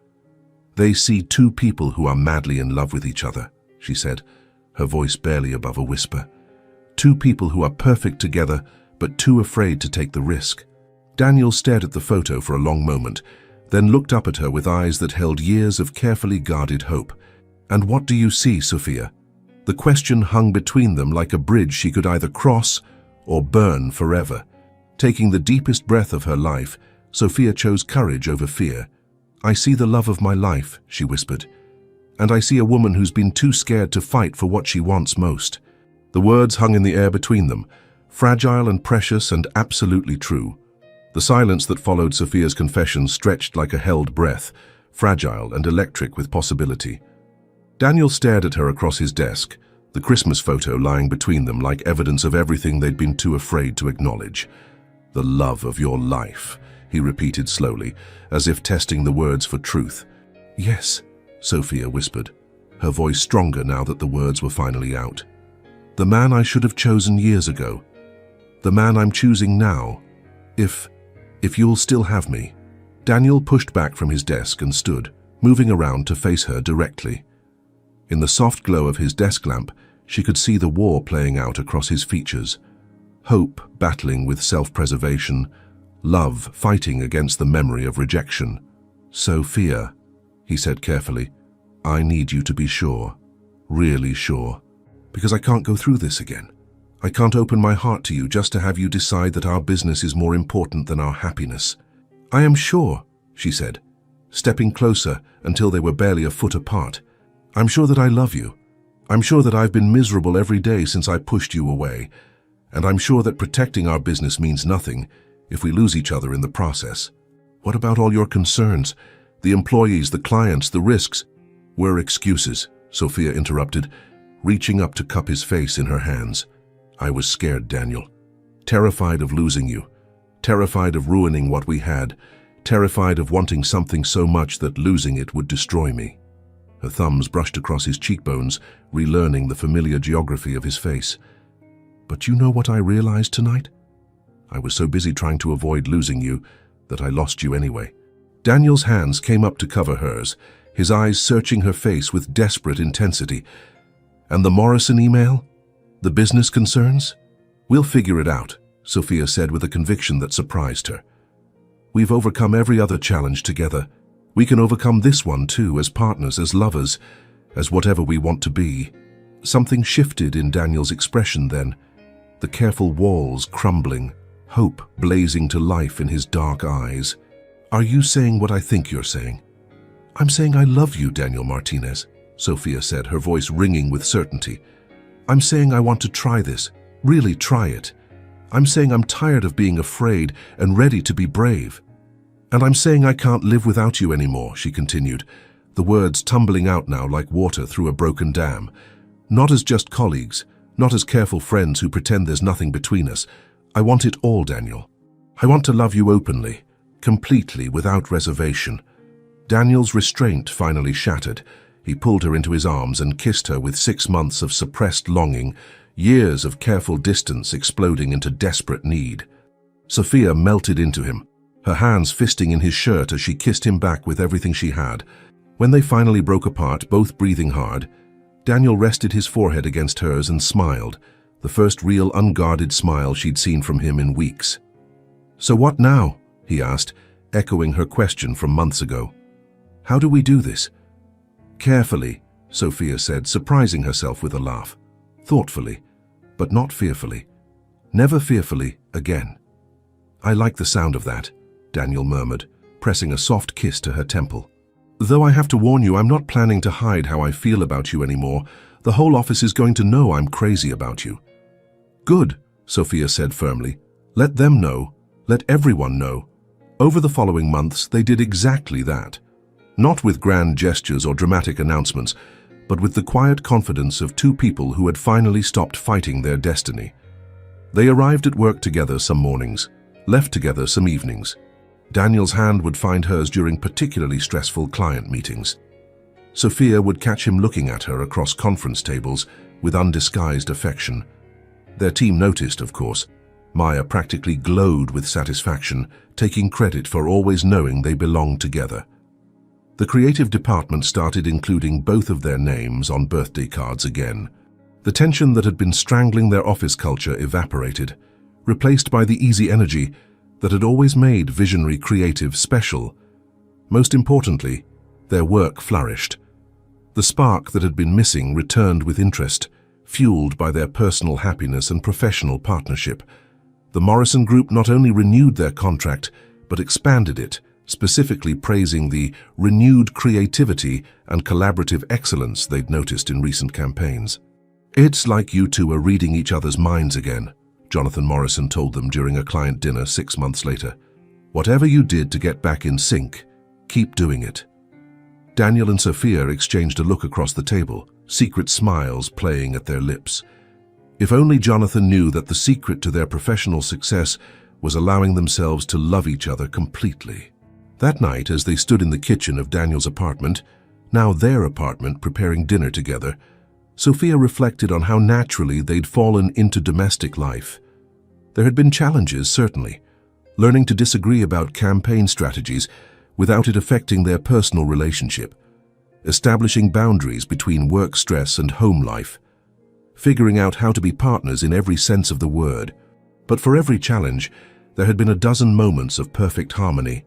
"They see two people who are madly in love with each other," she said, her voice barely above a whisper. "Two people who are perfect together, but too afraid to take the risk." Daniel stared at the photo for a long moment, then looked up at her with eyes that held years of carefully guarded hope. "And what do you see, Sophia?" The question hung between them like a bridge she could either cross or burn forever. Taking the deepest breath of her life, Sophia chose courage over fear. "I see the love of my life," she whispered. "And I see a woman who's been too scared to fight for what she wants most." The words hung in the air between them, fragile and precious and absolutely true. The silence that followed Sophia's confession stretched like a held breath, fragile and electric with possibility. Daniel stared at her across his desk, the Christmas photo lying between them like evidence of everything they'd been too afraid to acknowledge. "The love of your life," he repeated slowly, as if testing the words for truth. "Yes," Sophia whispered, her voice stronger now that the words were finally out. "The man I should have chosen years ago. The man I'm choosing now. If you'll still have me." Daniel pushed back from his desk and stood, moving around to face her directly. In the soft glow of his desk lamp, she could see the war playing out across his features. Hope battling with self-preservation, love fighting against the memory of rejection. "Sophia," he said carefully, "I need you to be sure, really sure, because I can't go through this again. I can't open my heart to you just to have you decide that our business is more important than our happiness." "I am sure," she said, stepping closer until they were barely a foot apart. "I'm sure that I love you. I'm sure that I've been miserable every day since I pushed you away. And I'm sure that protecting our business means nothing if we lose each other in the process." "What about all your concerns? The employees, the clients, the risks?" "Were excuses," Sophia interrupted, reaching up to cup his face in her hands. "I was scared, Daniel. Terrified of losing you. Terrified of ruining what we had. Terrified of wanting something so much that losing it would destroy me." Her thumbs brushed across his cheekbones, relearning the familiar geography of his face. "But you know what I realized tonight? I was so busy trying to avoid losing you that I lost you anyway." Daniel's hands came up to cover hers, his eyes searching her face with desperate intensity. "And the Morrison email? The business concerns? We'll figure it out," Sophia said with a conviction that surprised her. "We've overcome every other challenge together. We can overcome this one too, as partners, as lovers, as whatever we want to be." Something shifted in Daniel's expression then, the careful walls crumbling, hope blazing to life in his dark eyes. "Are you saying what I think you're saying?" "I'm saying I love you, Daniel Martinez," Sophia said, her voice ringing with certainty. "I'm saying I want to try this, really try it. I'm saying I'm tired of being afraid and ready to be brave. And I'm saying I can't live without you anymore," she continued, the words tumbling out now like water through a broken dam. "Not as just colleagues, not as careful friends who pretend there's nothing between us. I want it all, Daniel. I want to love you openly, completely, without reservation." Daniel's restraint finally shattered. He pulled her into his arms and kissed her with 6 months of suppressed longing, years of careful distance exploding into desperate need. Sophia melted into him, her hands fisting in his shirt as she kissed him back with everything she had. When they finally broke apart, both breathing hard, Daniel rested his forehead against hers and smiled, the first real unguarded smile she'd seen from him in weeks. "So what now?" he asked, echoing her question from months ago. "How do we do this?" "Carefully," Sophia said, surprising herself with a laugh. "Thoughtfully, but not fearfully. Never fearfully again." "I like the sound of that," Daniel murmured, pressing a soft kiss to her temple. "Though I have to warn you, I'm not planning to hide how I feel about you anymore. The whole office is going to know I'm crazy about you." "Good," Sophia said firmly. "Let them know. Let everyone know." Over the following months, they did exactly that. Not with grand gestures or dramatic announcements, but with the quiet confidence of two people who had finally stopped fighting their destiny. They arrived at work together some mornings, left together some evenings. Daniel's hand would find hers during particularly stressful client meetings. Sophia would catch him looking at her across conference tables with undisguised affection. Their team noticed, of course. Maya practically glowed with satisfaction, taking credit for always knowing they belonged together. The creative department started including both of their names on birthday cards again. The tension that had been strangling their office culture evaporated, replaced by the easy energy that had always made visionary creative special. Most importantly, their work flourished. The spark that had been missing returned with interest, fueled by their personal happiness and professional partnership. The Morrison Group not only renewed their contract, but expanded it, specifically praising the renewed creativity and collaborative excellence they'd noticed in recent campaigns. "It's like you two are reading each other's minds again," Jonathan Morrison told them during a client dinner 6 months later. "Whatever you did to get back in sync, keep doing it." Daniel and Sophia exchanged a look across the table, secret smiles playing at their lips. If only Jonathan knew that the secret to their professional success was allowing themselves to love each other completely. That night, as they stood in the kitchen of Daniel's apartment, now their apartment, preparing dinner together, Sophia reflected on how naturally they'd fallen into domestic life. There had been challenges, certainly, learning to disagree about campaign strategies without it affecting their personal relationship, establishing boundaries between work stress and home life, figuring out how to be partners in every sense of the word. But for every challenge, there had been a dozen moments of perfect harmony.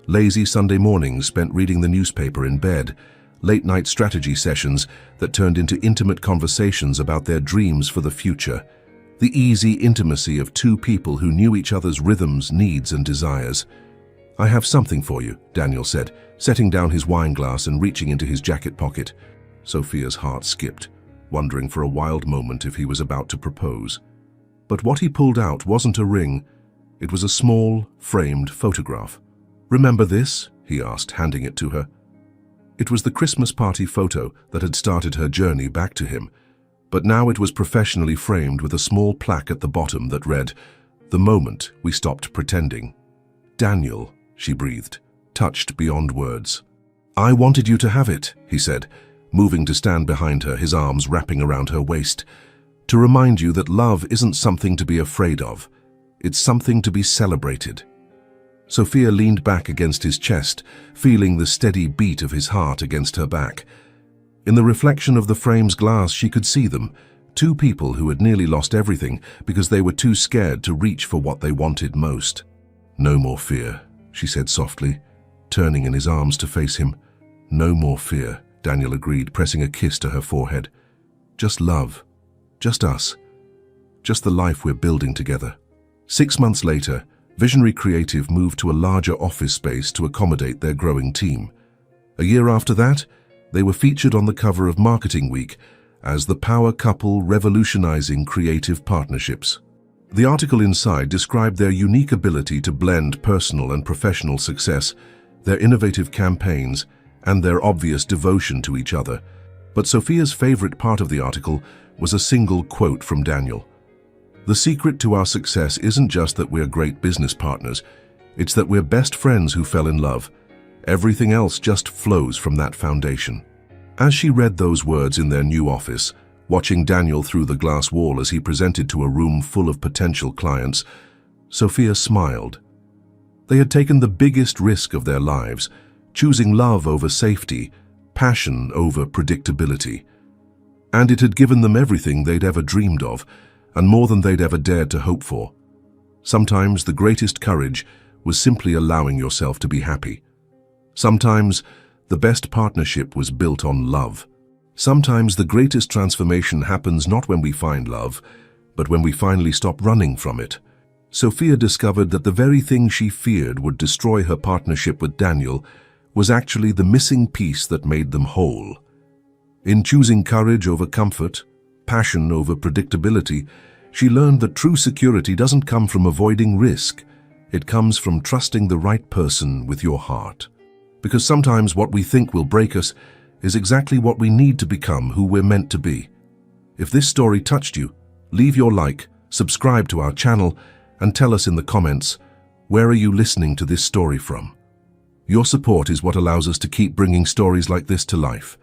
Lazy Sunday mornings spent reading the newspaper in bed, late-night strategy sessions that turned into intimate conversations about their dreams for the future, the easy intimacy of two people who knew each other's rhythms, needs, and desires. "I have something for you," Daniel said, setting down his wine glass and reaching into his jacket pocket. Sophia's heart skipped, wondering for a wild moment if he was about to propose. But what he pulled out wasn't a ring. It was a small, framed photograph. "Remember this?" he asked, handing it to her. It was the Christmas party photo that had started her journey back to him, but now it was professionally framed with a small plaque at the bottom that read, "The moment we stopped pretending." "Daniel," she breathed, touched beyond words. "I wanted you to have it," he said, moving to stand behind her, his arms wrapping around her waist, "to remind you that love isn't something to be afraid of. It's something to be celebrated." Sophia leaned back against his chest, feeling the steady beat of his heart against her back. In the reflection of the frame's glass, she could see them, Two people who had nearly lost everything because they were too scared to reach for what they wanted most. "No more fear," she said softly, turning in his arms to face him. "No more fear," Daniel agreed, pressing a kiss to her forehead. "Just love. Just us. Just the life we're building together." 6 months later, Visionary Creative moved to a larger office space to accommodate their growing team. A year after that, they were featured on the cover of Marketing Week as the power couple revolutionizing creative partnerships. The article inside described their unique ability to blend personal and professional success, their innovative campaigns, and their obvious devotion to each other. But Sophia's favorite part of the article was a single quote from Daniel. "The secret to our success isn't just that we're great business partners, it's that we're best friends who fell in love. Everything else just flows from that foundation." As she read those words in their new office, watching Daniel through the glass wall as he presented to a room full of potential clients, Sophia smiled. They had taken the biggest risk of their lives, choosing love over safety, passion over predictability. And it had given them everything they'd ever dreamed of, and more than they'd ever dared to hope for. Sometimes the greatest courage was simply allowing yourself to be happy. Sometimes the best partnership was built on love. Sometimes the greatest transformation happens not when we find love, but when we finally stop running from it. Sophia discovered that the very thing she feared would destroy her partnership with Daniel was actually the missing piece that made them whole. In choosing courage over comfort, passion over predictability, she learned that true security doesn't come from avoiding risk. It comes from trusting the right person with your heart. Because sometimes what we think will break us is exactly what we need to become who we're meant to be. If this story touched you, leave your like, subscribe to our channel, and tell us in the comments, where are you listening to this story from? Your support is what allows us to keep bringing stories like this to life.